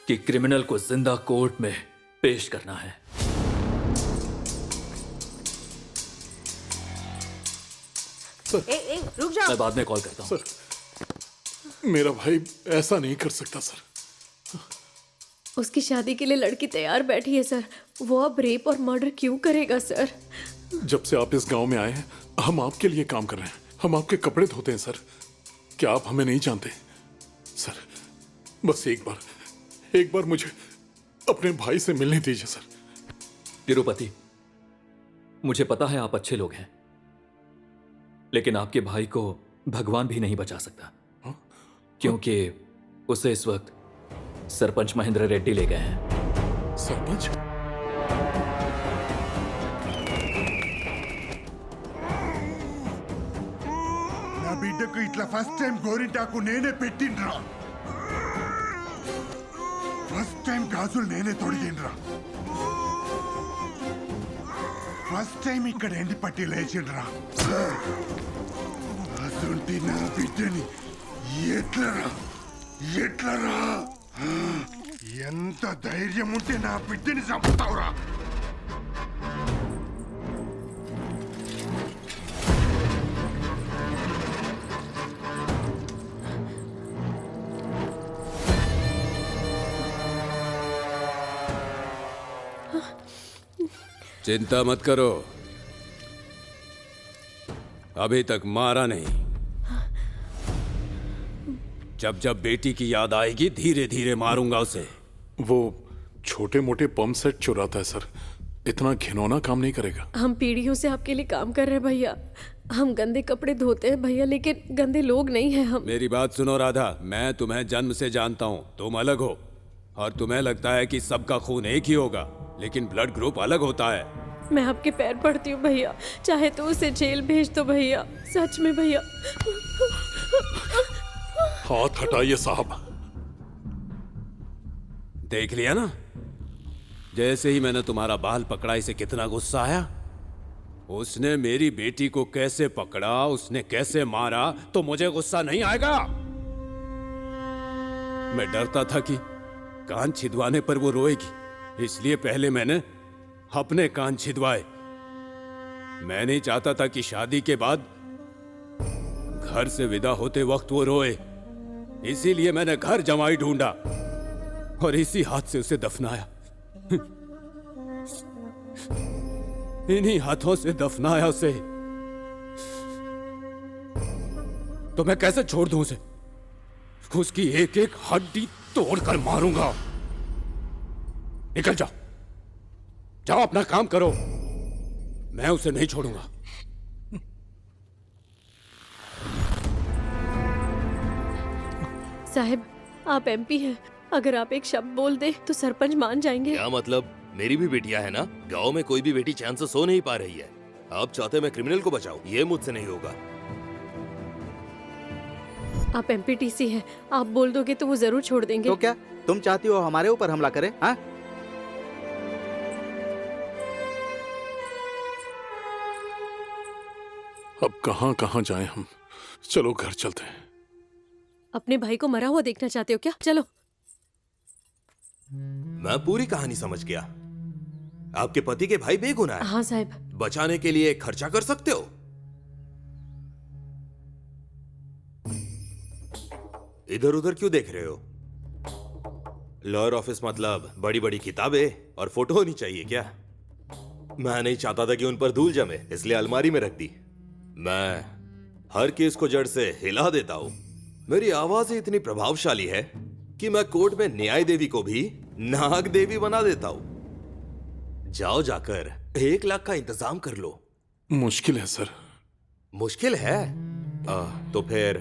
कि क्रिमिनल को जिंदा कोर्ट में पेश करना है। रुक जाओ। मैं बाद में कॉल करता हूं। सर, मेरा भाई ऐसा नहीं कर सकता सर। उसकी शादी के लिए लड़की तैयार बैठी है सर। वो अब रेप और मर्डर क्यों करेगा सर? जब से आप इस गांव में आए हैं, हम आपके लिए काम कर रहे हैं। हम आपके कपड़े धोते हैं सर। क्या आप हमें नहीं जानते? सर, बस एक बार मुझे अपने भाई से मिलने दीजिए सर। तिरुपति, मुझे पता है आप अच्छे लोग हैं, लेकिन आपके भाई को भगवान भी नहीं बचा सकता। क्योंकि उसे इस वक्त सरपंच महेंद्र रेड्डी ले गए हैं। सरपंच? నా బిడ్డకు ఇట్లా ఫస్ట్ టైం గోరింటాకు నేనే పెట్టిండ్రా. ఫస్ట్ టైం గాజులు నేనే తొడిగిండ్రా. ఫస్ట్ టైం ఇక్కడ ఎండి పట్టి లేచిండ్రా. అసంటి నా బిడ్డని ఎట్లరా ఎంత ధైర్యం ఉంటే నా బిడ్డని చంపుతావురా? चिंता मत करो, अभी तक मारा नहीं। जब जब बेटी की याद आएगी धीरे धीरे मारूंगा उसे। वो छोटे मोटे पंप सेट चुराता है सर। इतना घिनौना काम नहीं करेगा। हम पीढ़ियों से आपके लिए काम कर रहे हैं भैया। हम गंदे कपड़े धोते हैं भैया, लेकिन गंदे लोग नहीं हैं हम। मेरी बात सुनो राधा, मैं तुम्हें जन्म से जानता हूँ। तुम अलग हो और तुम्हें लगता है कि सबका खून एक ही होगा, लेकिन ब्लड ग्रुप अलग होता है। मैं आपके पैर पड़ती हूँ भैया, चाहे तो उसे जेल भेज दो भैया, सच में भैया। हाथ हटाइए साहब। देख लिया ना, जैसे ही मैंने तुम्हारा बाल पकड़ा इसे कितना गुस्सा आया। उसने मेरी बेटी को कैसे पकड़ा, उसने कैसे मारा, तो मुझे गुस्सा नहीं आएगा? मैं डरता था कि कान छिदवाने पर वो रोएगी, इसलिए पहले मैंने अपने कान छिदवाए। मैं नहीं चाहता था कि शादी के बाद घर से विदा होते वक्त वो रोए, इसीलिए मैंने घर जमाई ढूंढा और इसी हाथ से उसे दफनाया। इन्हीं हाथों से दफनाया उसे। तो मैं कैसे छोड़ दूं उसे? उसकी एक एक हड्डी तोड़कर मारूंगा। निकल जाओ, जाओ अपना काम करो, मैं उसे नहीं छोड़ूंगा। साहब, आप एमपी हैं, अगर आप एक शब्द बोल दे तो सरपंच मान जाएंगे। क्या मतलब? मेरी भी बेटियां है ना। गांव में कोई भी बेटी चैन से सो नहीं पा रही है। आप चाहते मैं क्रिमिनल को बचाऊं? ये मुझसे नहीं होगा। आप एमपीटीसी हैं, आप बोल दोगे तो वो जरूर छोड़ देंगे। तो क्या तुम चाहती हो हमारे ऊपर हमला करे? हाँ? अब कहां कहां जाएं हम? चलो घर चलते हैं। अपने भाई को मरा हुआ देखना चाहते हो क्या? चलो। मैं पूरी कहानी समझ गया। आपके पति के भाई बेगुनाह है। हाँ साहब। बचाने के लिए खर्चा कर सकते हो। इधर उधर क्यों देख रहे हो? लॉयर ऑफिस मतलब बड़ी बड़ी किताबें और फोटो होनी चाहिए क्या? मैं नहीं चाहता था कि उन पर धूल जमे, इसलिए अलमारी में रख दी। मैं हर केस को जड़ से हिला देता हूं। मेरी आवाज ही इतनी प्रभावशाली है कि मैं कोर्ट में न्याय देवी को भी नाग देवी बना देता हूं। जाओ जाकर 1 लाख का इंतजाम कर लो। मुश्किल है सर। मुश्किल है? तो फिर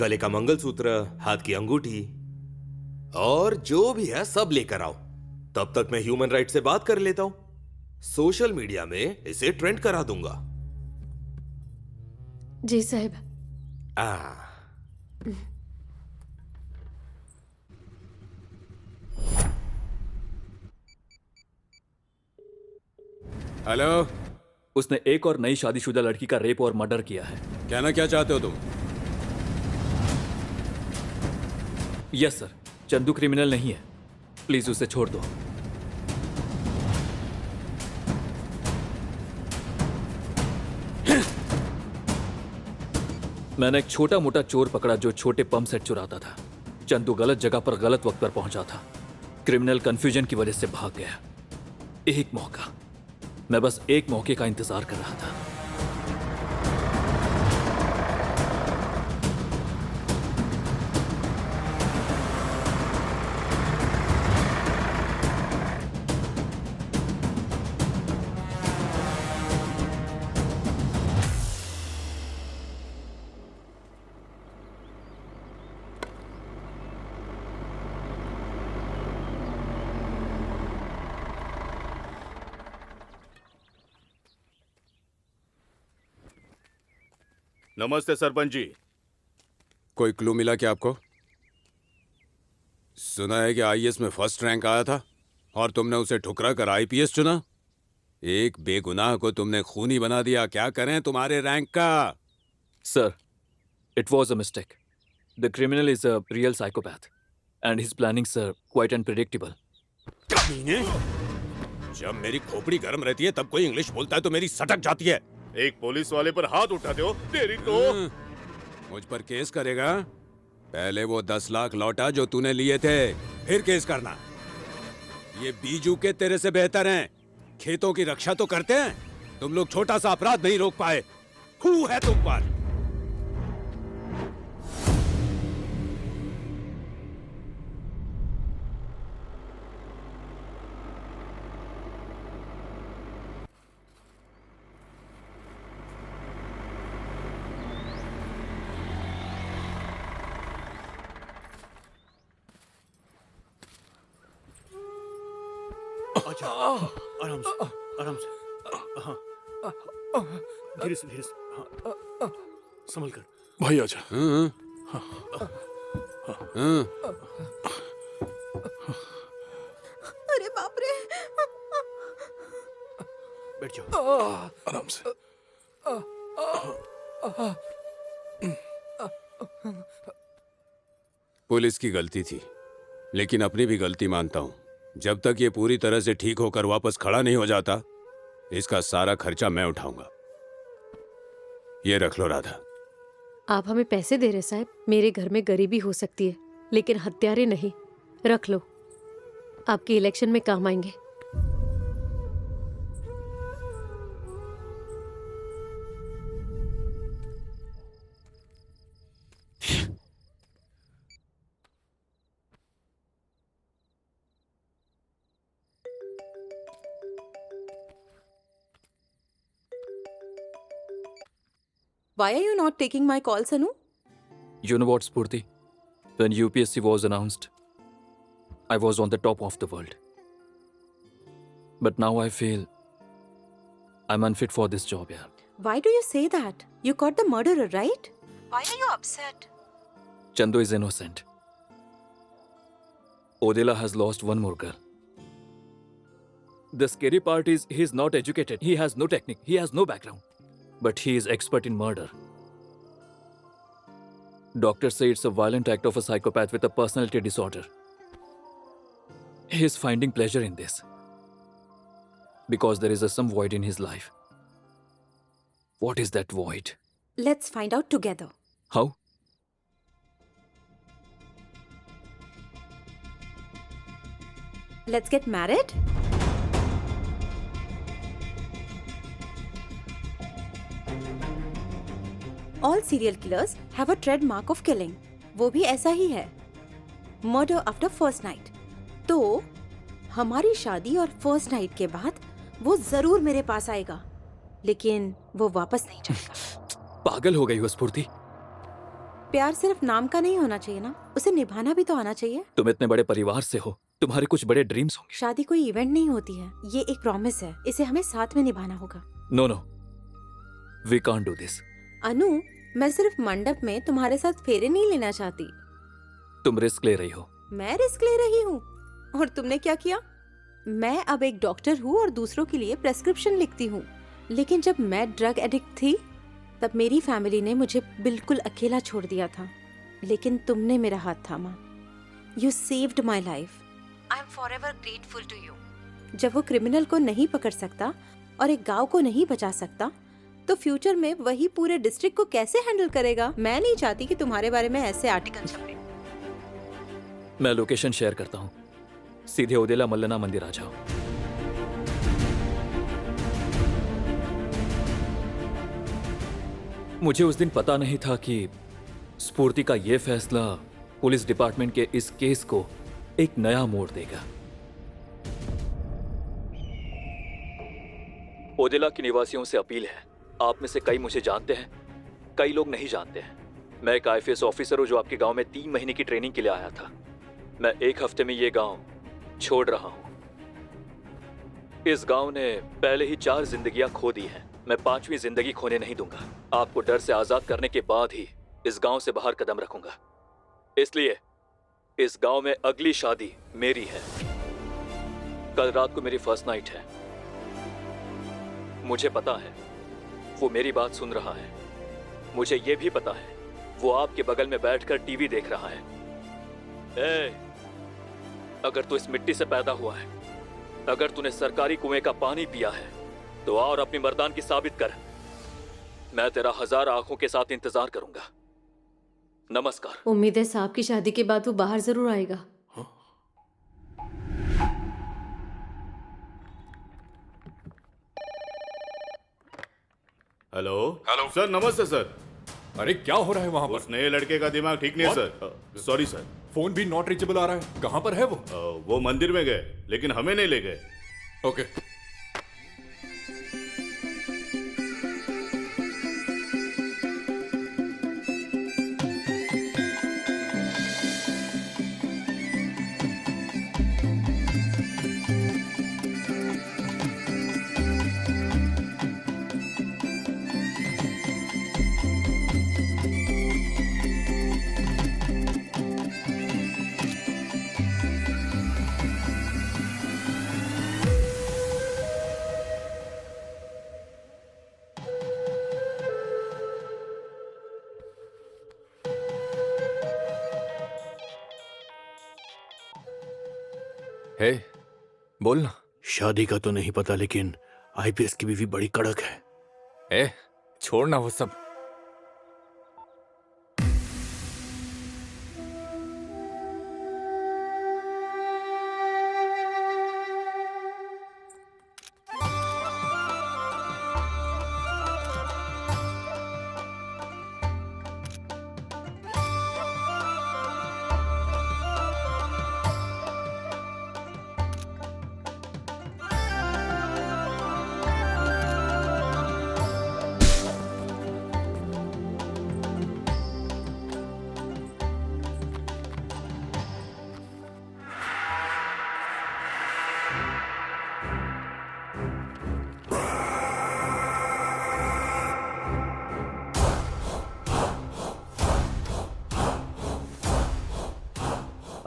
गले का मंगलसूत्र, हाथ की अंगूठी और जो भी है सब लेकर आओ। तब तक मैं ह्यूमन राइट से बात कर लेता हूं। सोशल मीडिया में इसे ट्रेंड करा दूंगा। जी साहब। हेलो। उसने एक और नई शादीशुदा लड़की का रेप और मर्डर किया है। कहना क्या चाहते हो तुम? यस सर, चंदू क्रिमिनल नहीं है, प्लीज उसे छोड़ दो। मैंने एक छोटा मोटा चोर पकड़ा जो छोटे पंप सेट चुराता था। चंदू गलत जगह पर गलत वक्त पर पहुंचा था। क्रिमिनल कंफ्यूजन की वजह से भाग गया। एक मौका, मैं बस एक मौके का इंतजार कर रहा था। नमस्ते सरपंच जी। कोई क्लू मिला क्या आपको? सुना है कि आईएएस में फर्स्ट रैंक आया था और तुमने उसे ठुकरा कर आईपीएस चुना। एक बेगुनाह को तुमने खूनी बना दिया। क्या करें तुम्हारे रैंक का? Sir, it was a mistake. The criminal is a real psychopath and his plannings are quite unpredictable. कमीने! जब मेरी खोपड़ी गर्म रहती है तब कोई इंग्लिश बोलता है तो मेरी सटक जाती है। एक पुलिस वाले पर हाथ उठाते हो, तेरी तो। मुझ पर केस करेगा? पहले वो 10 लाख लौटा जो तूने लिए थे, फिर केस करना। ये बीजू के तेरे से बेहतर हैं। खेतों की रक्षा तो करते हैं। तुम लोग छोटा सा अपराध नहीं रोक पाए। हू है तुम पर। अच्छा, आराम से, आराम से। हाँ, धीरे से, धीरे से। हाँ, संभल कर। भाई आजा। अरे बाप रे। बैठ जाओ। आराम से। पुलिस की गलती थी, लेकिन अपनी भी गलती मानता हूं। जब तक ये पूरी तरह से ठीक होकर वापस खड़ा नहीं हो जाता, इसका सारा खर्चा मैं उठाऊंगा। ये रख लो राधा। आप हमें पैसे दे रहे साहब? मेरे घर में गरीबी हो सकती है लेकिन हत्यारे नहीं। रख लो, आपके इलेक्शन में काम आएंगे। Why are you not taking my call, Sanu? You know what, Spurti? When UPSC was announced, I was on the top of the world. But now I feel I'm unfit for this job, yeah. Why do you say that? You caught the murderer, right? Why are you upset? Chandu is innocent. Odila has lost one more girl. The scary part is he's not educated. He has no technique. He has no background. But he is expert in murder. Doctors say it's a violent act of a psychopath with a personality disorder. He is finding pleasure in this. Because there is some void in his life. What is that void? Let's find out together. How? Let's get married? All serial killers have a trademark of killing. वो भी ऐसा ही है, murder after first night. तो हमारी शादी और first night के बाद वो जरूर मेरे पास आएगा, लेकिन वो वापस नहीं जाएगा। पागल हो गई हो स्फूर्ति। प्यार सिर्फ नाम का नहीं होना चाहिए ना, उसे निभाना भी तो आना चाहिए। तुम इतने बड़े परिवार से हो, तुम्हारे कुछ बड़े ड्रीम्स होंगे। शादी कोई इवेंट नहीं होती है, ये एक प्रॉमिस है, इसे हमें साथ में निभाना होगा। No no, we can't do this. Anu, मैं सिर्फ मंडप में तुम्हारे साथ फेरे नहीं लेना चाहती। तुम रिस्क ले रही हो। मैं रिस्क ले रही हूँ? और तुमने क्या किया? मैं अब एक डॉक्टर हूँ और दूसरों के लिए प्रेस्क्रिप्शन लिखती हूँ, लेकिन जब मैं ड्रग एडिक्ट थी तब मेरी फैमिली ने मुझे बिल्कुल अकेला छोड़ दिया था, लेकिन तुमने मेरा हाथ थामा। You saved my life. I am forever grateful to you. जब वो क्रिमिनल को नहीं पकड़ सकता और एक गांव को नहीं बचा सकता, तो फ्यूचर में वही पूरे डिस्ट्रिक्ट को कैसे हैंडल करेगा? मैं नहीं चाहती कि तुम्हारे बारे में ऐसे आर्टिकल छपे। मैं लोकेशन शेयर करता हूँ, सीधे ओदेला मल्लना मंदिर आ जाओ। मुझे उस दिन पता नहीं था कि स्फूर्ति का यह फैसला पुलिस डिपार्टमेंट के इस केस को एक नया मोड़ देगा। ओदेला के निवासियों से अपील है, आप में से कई मुझे जानते हैं, कई लोग नहीं जानते हैं। मैं एक IPS ऑफिसर हूं जो आपके गांव में 3 महीने की ट्रेनिंग के लिए आया था। मैं 1 हफ्ते में ये गांव छोड़ रहा हूं। इस गांव ने पहले ही 4 जिंदगियां खो दी हैं। मैं 5वीं जिंदगी खोने नहीं दूंगा। आपको डर से आजाद करने के बाद ही इस गांव से बाहर कदम रखूंगा। इसलिए इस गांव में अगली शादी मेरी है। कल रात को मेरी फर्स्ट नाइट है। मुझे पता है वो मेरी बात सुन रहा है। मुझे ये भी पता है वो आपके बगल में बैठकर टीवी देख रहा है। ए, अगर तू इस मिट्टी से पैदा हुआ है, अगर तूने सरकारी कुएं का पानी पिया है, तो आ और अपनी मर्दानगी साबित कर। मैं तेरा 1000 आंखों के साथ इंतजार करूंगा। नमस्कार। उम्मीद है साहब की शादी के बाद वो बाहर जरूर आएगा। हेलो हेलो सर, नमस्ते सर। अरे क्या हो रहा है वहां पर? उस नए लड़के का दिमाग ठीक नहीं है सर। Sorry sir. फोन भी नॉट रीचेबल आ रहा है। कहां पर है वो? वो मंदिर में गए, लेकिन हमें नहीं ले गए। ओके। हे, बोल ना। शादी का तो नहीं पता, लेकिन IPS की बीवी बड़ी कड़क है। ए, छोड़ना वो सब।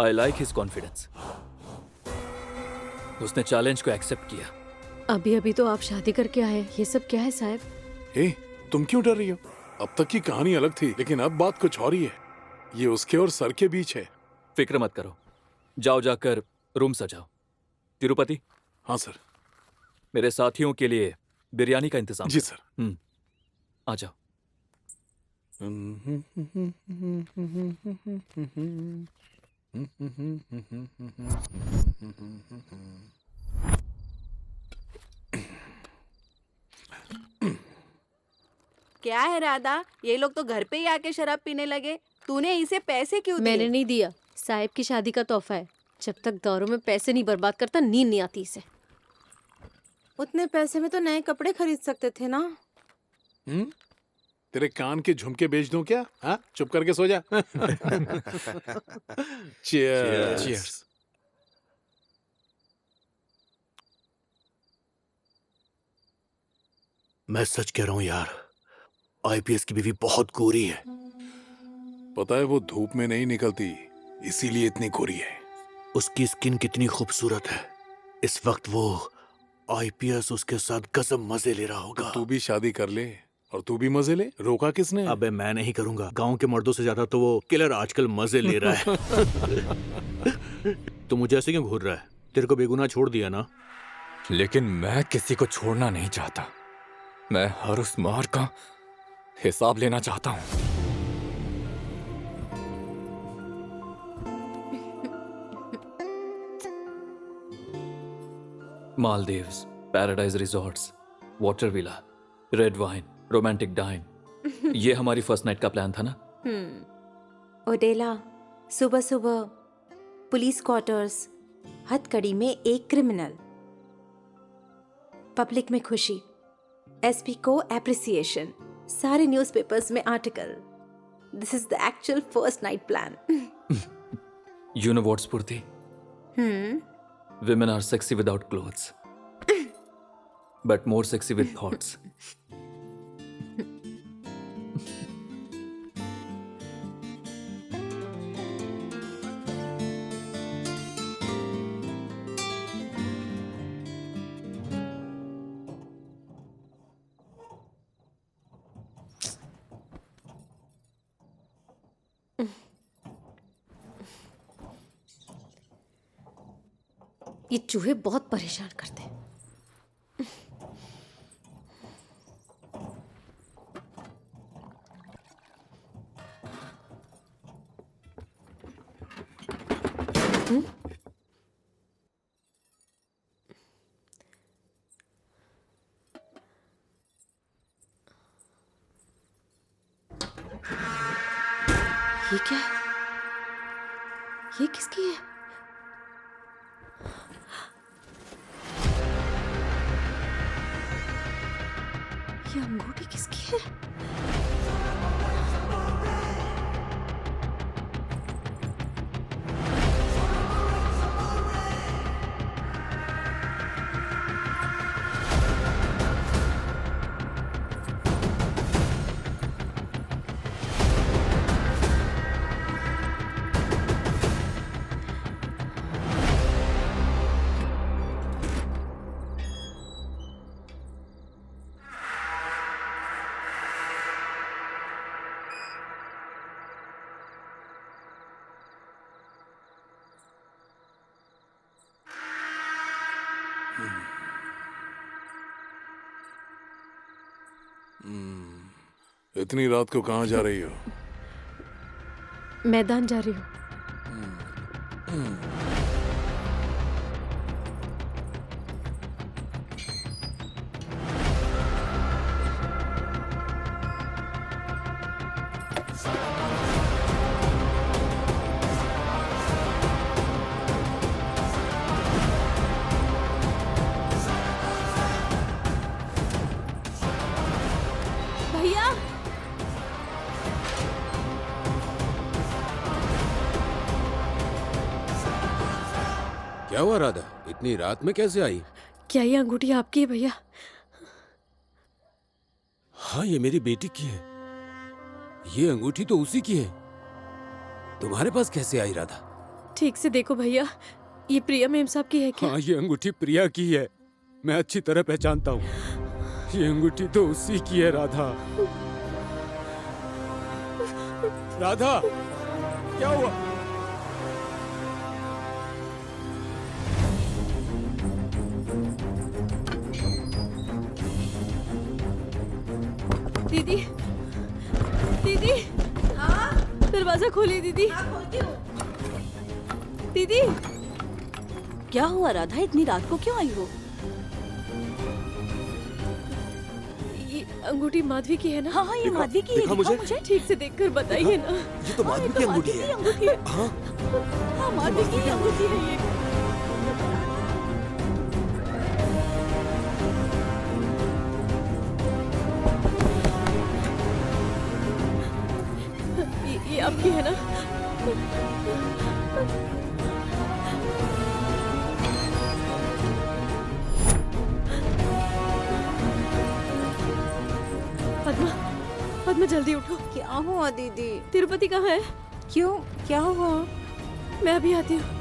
I like his confidence. उसने चैलेंज को एक्सेप्ट किया। अभी अभी तो आप शादी करके आए, ये सब क्या है साहब? ए, तुम क्यों डर रही हो? अब तक की कहानी अलग थी, लेकिन अब बात कुछ और ही है। ये उसके और सर के बीच है। फिक्र मत करो, जाओ जाकर रूम सजाओ। तिरुपति। हाँ सर। मेरे साथियों के लिए बिरयानी का इंतजाम जी करो। सर। आ जाओ। क्या है राधा, ये लोग तो घर पे ही आके शराब पीने लगे। तूने इसे पैसे क्यों दिए? मैंने नहीं दिया, साहब की शादी का तोहफा है। जब तक दारू में पैसे नहीं बर्बाद करता, नींद नहीं आती इसे। उतने पैसे में तो नए कपड़े खरीद सकते थे ना। तेरे कान के झुमके बेच दूं क्या? हाँ, चुप करके सो जा। Cheers. Cheers. मैं सच कह रहा हूं यार, आईपीएस की बीवी बहुत गोरी है। पता है वो धूप में नहीं निकलती, इसीलिए इतनी गोरी है। उसकी स्किन कितनी खूबसूरत है। इस वक्त वो आईपीएस उसके साथ गजब मजे ले रहा होगा। तू भी शादी कर ले और तू भी मजे ले। रोका किसने? अबे मैं नहीं करूंगा। गांव के मर्दों से ज्यादा तो वो किलर आजकल मजे ले रहा है। तू मुझे ऐसे क्यों घूर रहा है? तेरे को बेगुनाह छोड़ दिया ना? लेकिन मैं किसी को छोड़ना नहीं चाहता। मैं हर उस मार का हिसाब लेना चाहता हूं। Maldives, Paradise Resorts, Water Villa, Red Wine, Romantic Dine. ये हमारी फर्स्ट नाइट का प्लान था ना? ओडेला, सुबह सुबह पुलिस क्वार्टर्स, हथकड़ी में एक क्रिमिनल, पब्लिक में खुशी, एसपी को एप्रिसिएशन, सारे न्यूज़पेपर्स में article. This is the actual first night plan. You know what's Purti? Women are sexy without clothes, but more sexy with thoughts. ये चूहे बहुत परेशान करते हैं। ये क्या है? ये किसकी है? ये अंगूठी किसकी है? इतनी रात को कहाँ जा रही हो? मैदान जा रही हूँ। भैया, क्या हुआ राधा? इतनी रात में कैसे आई? क्या ये अंगूठी आपकी है भैया? हाँ, ये मेरी बेटी की है। ये अंगूठी तो उसी की है। तुम्हारे पास कैसे आई राधा? ठीक से देखो भैया, ये प्रिया मेम साहब की है क्या? हाँ, ये अंगूठी प्रिया की है। मैं अच्छी तरह पहचानता हूँ। ये अंगूठी तो उसी की है राधा। राधा, क्या हुआ? दीदी, दीदी, दरवाजा खोलिए दीदी। दीदी, क्या हुआ राधा? इतनी रात को क्यों आई हो? ये अंगूठी माधवी की है ना? हाँ, ये माधवी की है। दिखा मुझे। ठीक से देखकर बताइए ना। ये तो माधवी की अंगूठी है। हाँ, हाँ, माधवी की अंगूठी है ये। है ना? पद्मा, पद्मा जल्दी उठो। क्या हुआ दीदी? तिरुपति कहाँ है? क्यों, क्या हुआ? मैं अभी आती हूँ।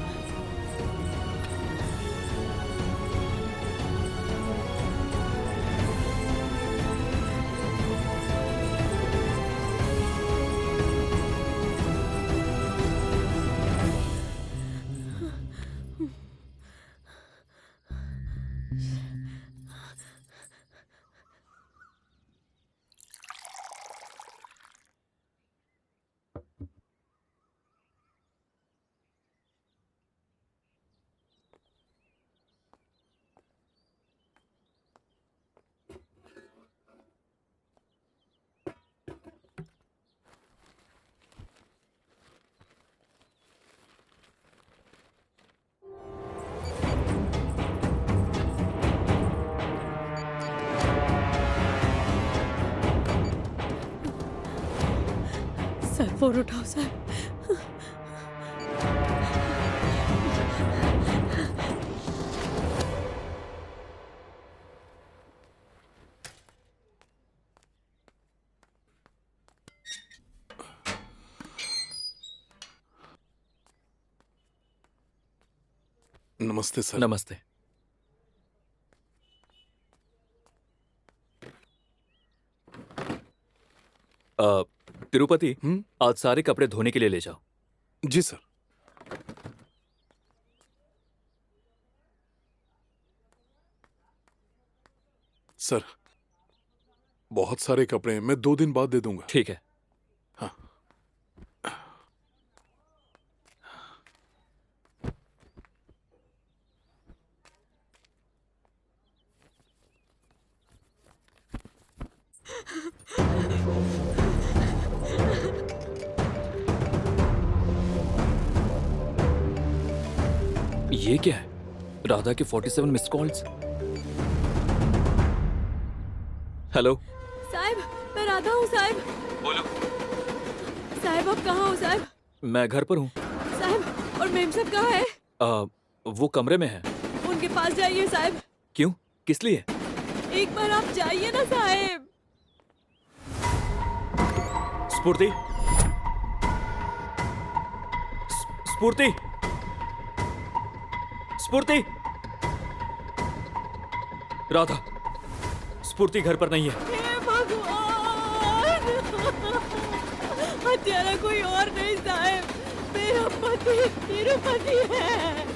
सर, फोन उठाओ सर। नमस्ते सर। नमस्ते। तिरुपति, आज सारे कपड़े धोने के लिए ले जाओ। जी सर। सर, बहुत सारे कपड़े हैं, मैं 2 दिन बाद दे दूंगा। ठीक है। हाँ। ये क्या है? राधा के 47 मिस कॉल्स। हेलो साहब, मैं राधा हूँ साहब। बोलो। साहब, आप कहाँ हो साहब? मैं घर पर हूँ। साहब, और मेम साहब कहाँ है? वो कमरे में है। उनके पास जाइए साहब। क्यों? किस लिए? एक बार आप जाइए ना साहब। स्फूर्ति, स्फूर्ति, स्फूर्ति। राधा, स्फूर्ति घर पर नहीं है। हे भगवान! हत्यारा कोई और नहीं साहब, मेरा पति तिरुपति है।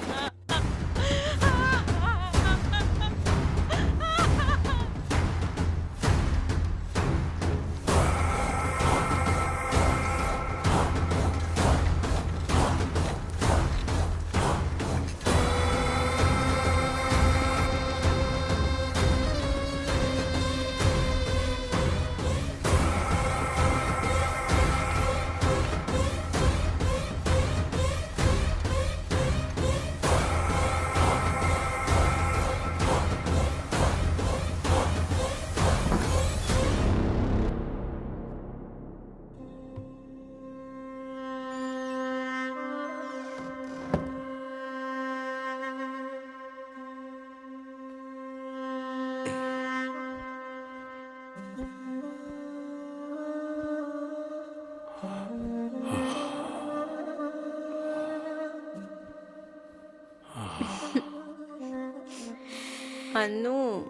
Anu,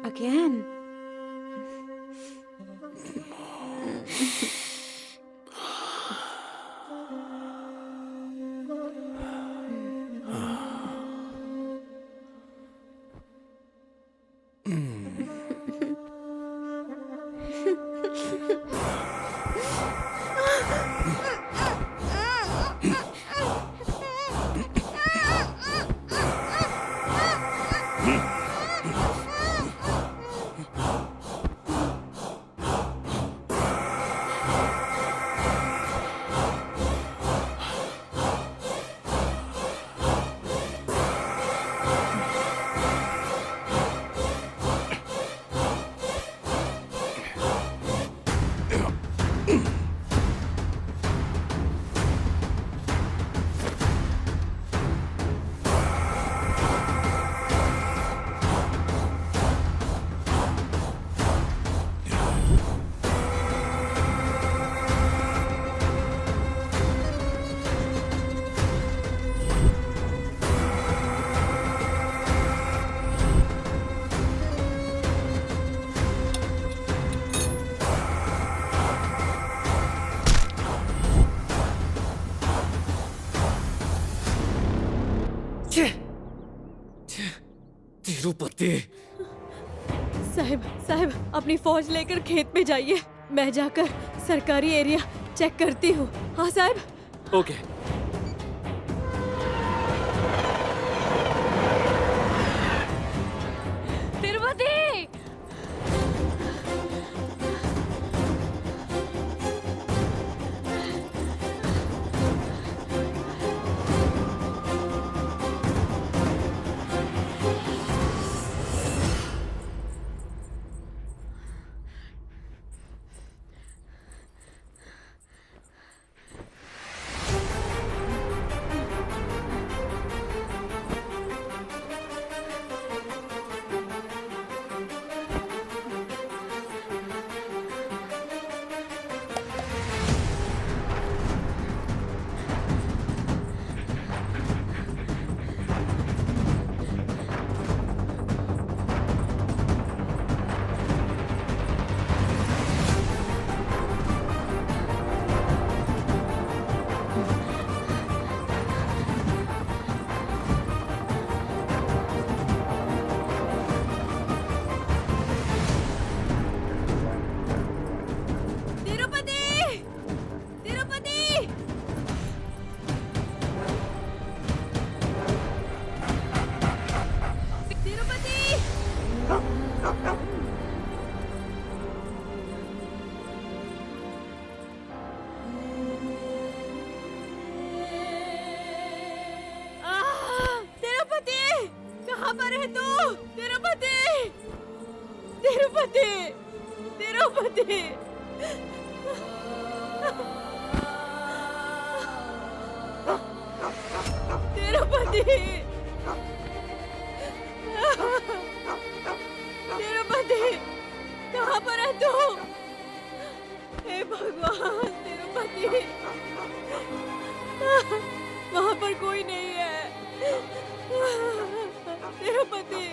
again. तिरुपति। साहब साहब अपनी फौज लेकर खेत में जाइए, मैं जाकर सरकारी एरिया चेक करती हूँ। हाँ साहब। ओके। तिरुपति। तिरुपति। तिरुपति। तिरुपति कहाँ पर है तू? हे भगवान तिरुपति, वहाँ पर कोई नहीं है। तिरुपति।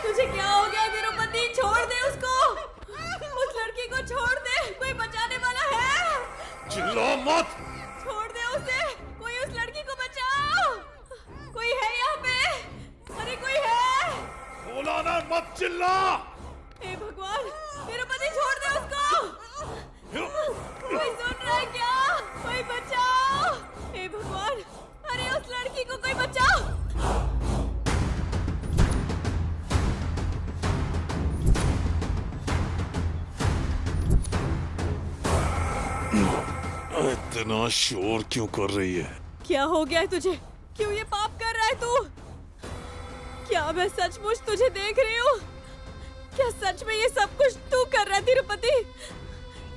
तुझे क्या हो गया तिरुपति? छोड़ दे उसको, उस लड़की को छोड़ दे, कोई बचाने वाला है? चिल्ला मत। छोड़ दे उसे, कोई उस लड़की को बचाओ, कोई है यहाँ पे? अरे कोई है? बोला ना मत चिल्ला। हे भगवान तिरुपति छोड़ दे उसको, कोई सुन रहा है क्या? कोई बचाओ, हे भगवान, अरे उस लड़की को कोई बचाओ। इतना शोर क्यों कर रही है? क्या हो गया है तुझे? क्यों ये पाप कर रहा है तू? क्या मैं सचमुच तुझे देख रही हूँ? क्या सच में ये सब कुछ तू कर रहा है तिरुपति?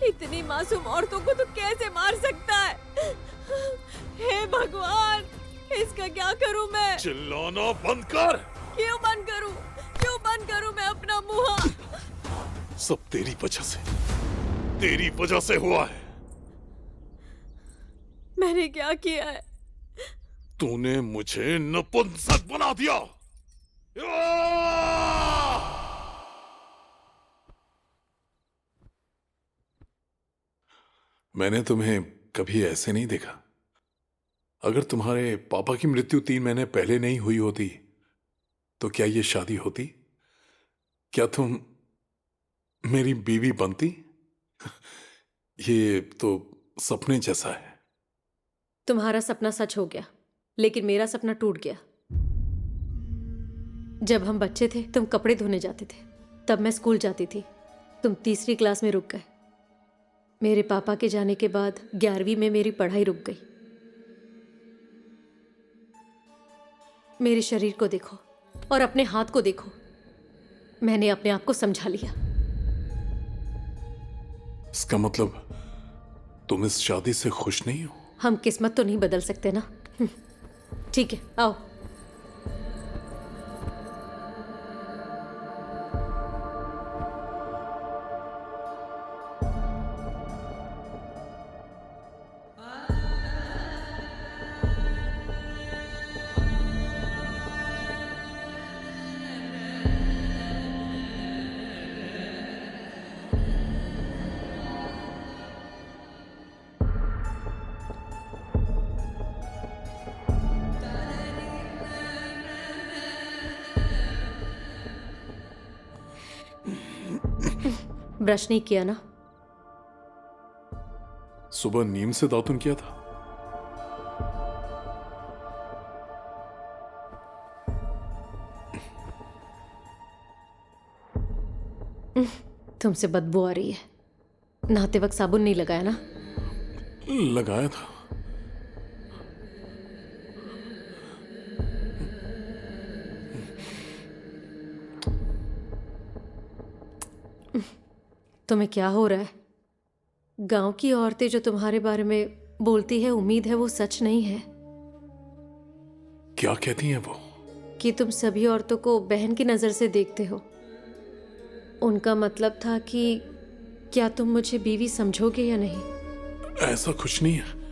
इतनी मासूम औरतों को तू कैसे मार सकता है? हे भगवान, इसका क्या करूँ मैं? चिल्लाना बंद कर। क्यों बंद करूँ? क्यों बंद करूँ मैं अपना मुंह? सब तेरी वजह से हुआ है। मैंने क्या किया है? तूने मुझे नपुंसक बना दिया। मैंने तुम्हें कभी ऐसे नहीं देखा। अगर तुम्हारे पापा की मृत्यु 3 महीने पहले नहीं हुई होती तो क्या ये शादी होती? क्या तुम मेरी बीवी बनती? ये तो सपने जैसा है। तुम्हारा सपना सच हो गया, लेकिन मेरा सपना टूट गया। जब हम बच्चे थे तुम कपड़े धोने जाते थे, तब मैं स्कूल जाती थी। तुम तीसरी क्लास में रुक गए। मेरे पापा के जाने के बाद 11वीं में मेरी पढ़ाई रुक गई। मेरे शरीर को देखो और अपने हाथ को देखो। मैंने अपने आप को समझा लिया। इसका मतलब तुम इस शादी से खुश नहीं हो? हम किस्मत तो नहीं बदल सकते ना। ठीक है, आओ। ब्रश नहीं किया ना? सुबह नीम से दातुन किया था। तुमसे बदबू आ रही है। नहाते वक्त साबुन नहीं लगाया ना? लगाया था। तुम्हें क्या हो रहा है? गांव की औरतें जो तुम्हारे बारे में बोलती है, उम्मीद है वो सच नहीं है। क्या कहती हैं वो? कि तुम सभी औरतों को बहन की नजर से देखते हो। उनका मतलब था कि क्या तुम मुझे बीवी समझोगे या नहीं? ऐसा कुछ नहीं है।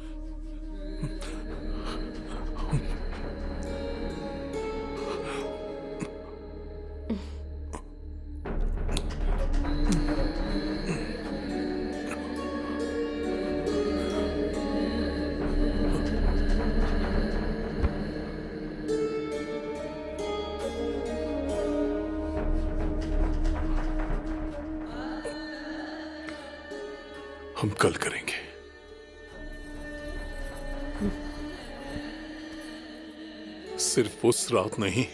हम कल करेंगे। सिर्फ उस रात नहीं,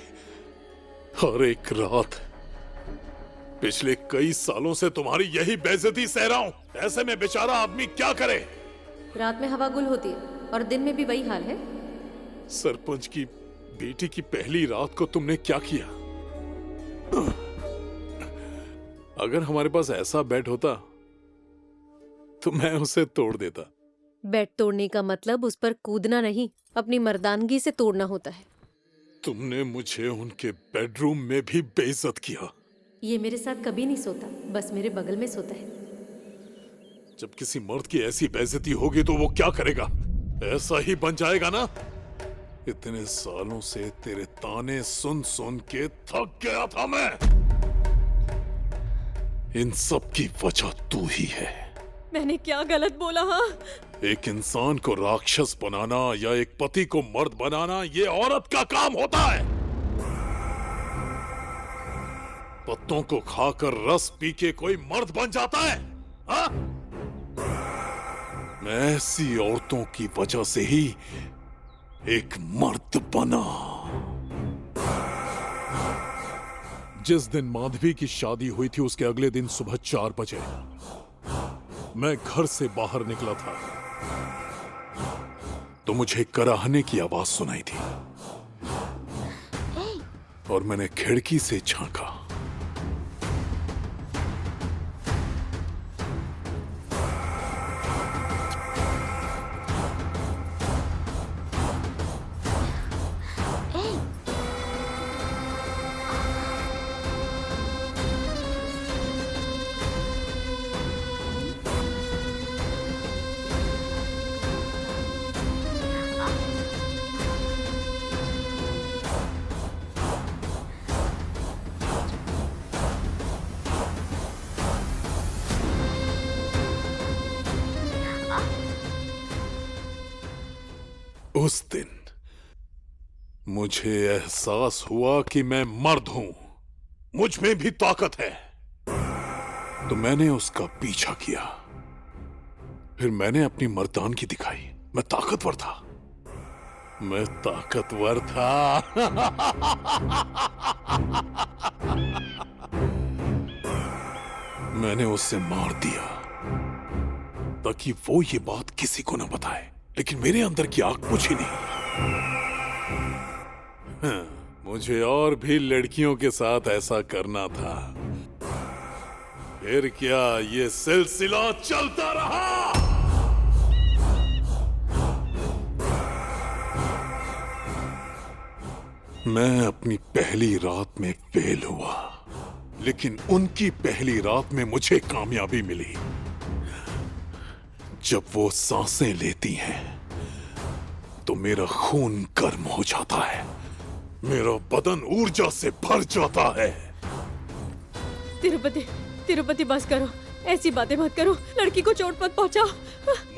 हर एक रात। पिछले कई सालों से तुम्हारी यही बेइज्जती सह रहा हूं। ऐसे में बेचारा आदमी क्या करे? रात में हवा गुल होती है और दिन में भी वही हाल है। सरपंच की बेटी की पहली रात को तुमने क्या किया? अगर हमारे पास ऐसा बेड होता तो मैं उसे तोड़ देता। बेड तोड़ने का मतलब उस पर कूदना नहीं, अपनी मर्दानगी से तोड़ना होता है। तुमने मुझे उनके बेडरूम में भी बेइज्जत किया। ये मेरे साथ कभी नहीं सोता, बस मेरे बगल में सोता है। जब किसी मर्द की ऐसी बेइज्जती होगी तो वो क्या करेगा? ऐसा ही बन जाएगा ना? इतने सालों से तेरे ताने सुन सुन के थक गया था मैं। इन सब की वजह तू ही है। मैंने क्या गलत बोला? हाँ, एक इंसान को राक्षस बनाना या एक पति को मर्द बनाना ये औरत का काम होता है। पत्तों को खाकर रस पी के कोई मर्द बन जाता है? हाँ? मैं ऐसी औरतों की वजह से ही एक मर्द बना। जिस दिन माधवी की शादी हुई थी उसके अगले दिन सुबह 4 बजे मैं घर से बाहर निकला था तो मुझे कराहने की आवाज सुनाई थी और मैंने खिड़की से झांका। उस दिन मुझे एहसास हुआ कि मैं मर्द हूं, मुझ में भी ताकत है। तो मैंने उसका पीछा किया। फिर मैंने अपनी मर्दानगी दिखाई। मैं ताकतवर था। मैं ताकतवर था। मैंने उसे मार दिया ताकि वो ये बात किसी को न बताए। लेकिन मेरे अंदर की आग बुझी नहीं। मुझे और भी लड़कियों के साथ ऐसा करना था। फिर क्या ये सिलसिला चलता रहा। मैं अपनी पहली रात में फेल हुआ, लेकिन उनकी पहली रात में मुझे कामयाबी मिली। जब वो सांसें लेती हैं तो मेरा खून गर्म हो जाता है, मेरा बदन ऊर्जा से भर जाता है। तिरुपति, तिरुपति बस करो, ऐसी बातें मत करो, लड़की को चोट मत पहुंचाओ।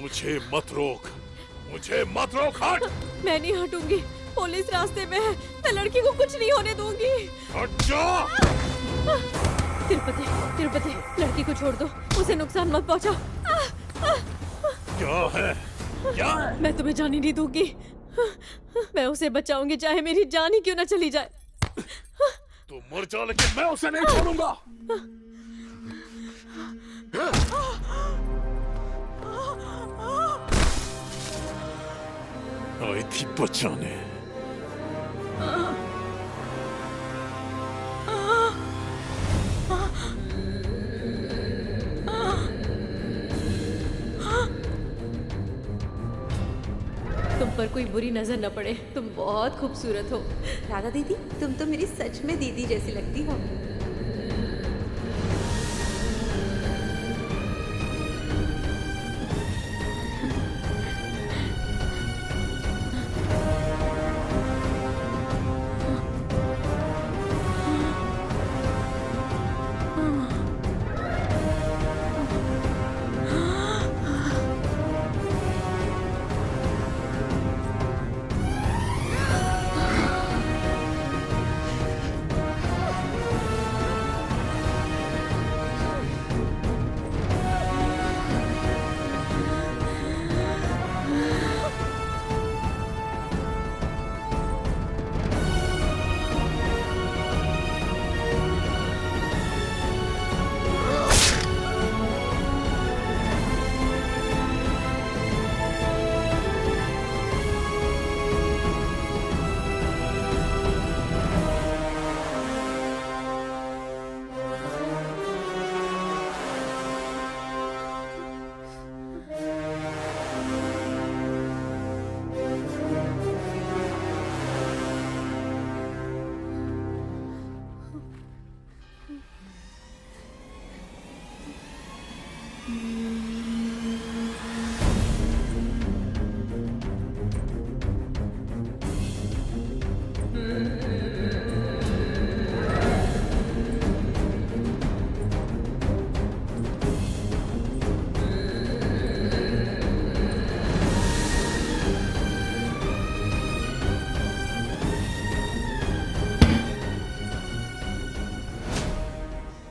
मुझे मत रोक, मुझे मत रोक, हट। मैं नहीं हटूंगी, पुलिस रास्ते में है, मैं लड़की को कुछ नहीं होने दूंगी। हट जा। तिरुपति तिरुपति, लड़की को छोड़ दो, उसे नुकसान मत पहुंचाओ। क्या है? क्या? मैं तुम्हें जाने नहीं दूंगी। मैं उसे बचाऊंगी, चाहे मेरी जान ही क्यों ना चली जाए। तू मर जा, लेकिन मैं उसे नहीं छोड़ूंगा। आई थी बचाने। तुम पर कोई बुरी नजर न पड़े, तुम बहुत खूबसूरत हो। राधा दीदी, तुम तो मेरी सच में दीदी जैसी लगती हो।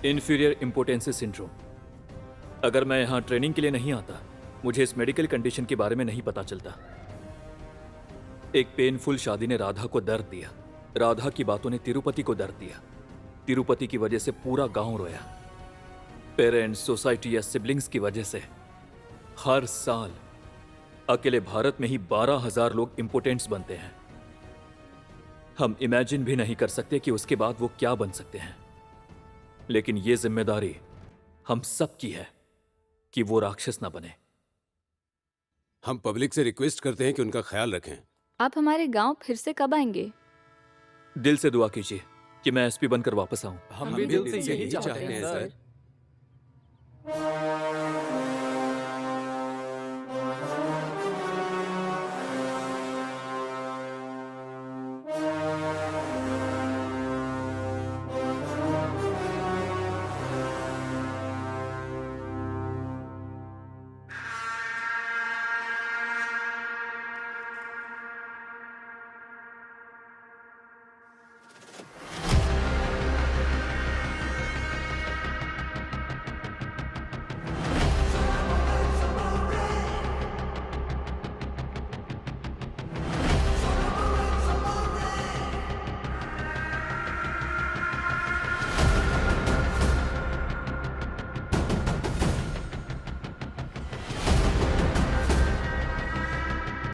Inferior impotency syndrome. अगर मैं यहाँ ट्रेनिंग के लिए नहीं आता, मुझे इस मेडिकल कंडीशन के बारे में नहीं पता चलता। एक पेनफुल शादी ने राधा को दर्द दिया, राधा की बातों ने तिरुपति को दर्द दिया, तिरुपति की वजह से पूरा गांव रोया, पेरेंट्स, सोसाइटी या सिबलिंग्स की वजह से हर साल अकेले भारत में ही 12,000 लोग इम्पोटेंट्स बनते हैं। हम इमेजिन भी नहीं कर सकते कि उसके बाद वो क्या बन सकते हैं। लेकिन ये जिम्मेदारी हम सब की है कि वो राक्षस ना बने। हम पब्लिक से रिक्वेस्ट करते हैं कि उनका ख्याल रखें। आप हमारे गांव फिर से कब आएंगे? दिल से दुआ कीजिए कि मैं एसपी बनकर वापस आऊं। हम भी दिल से यही चाहते हैं सर।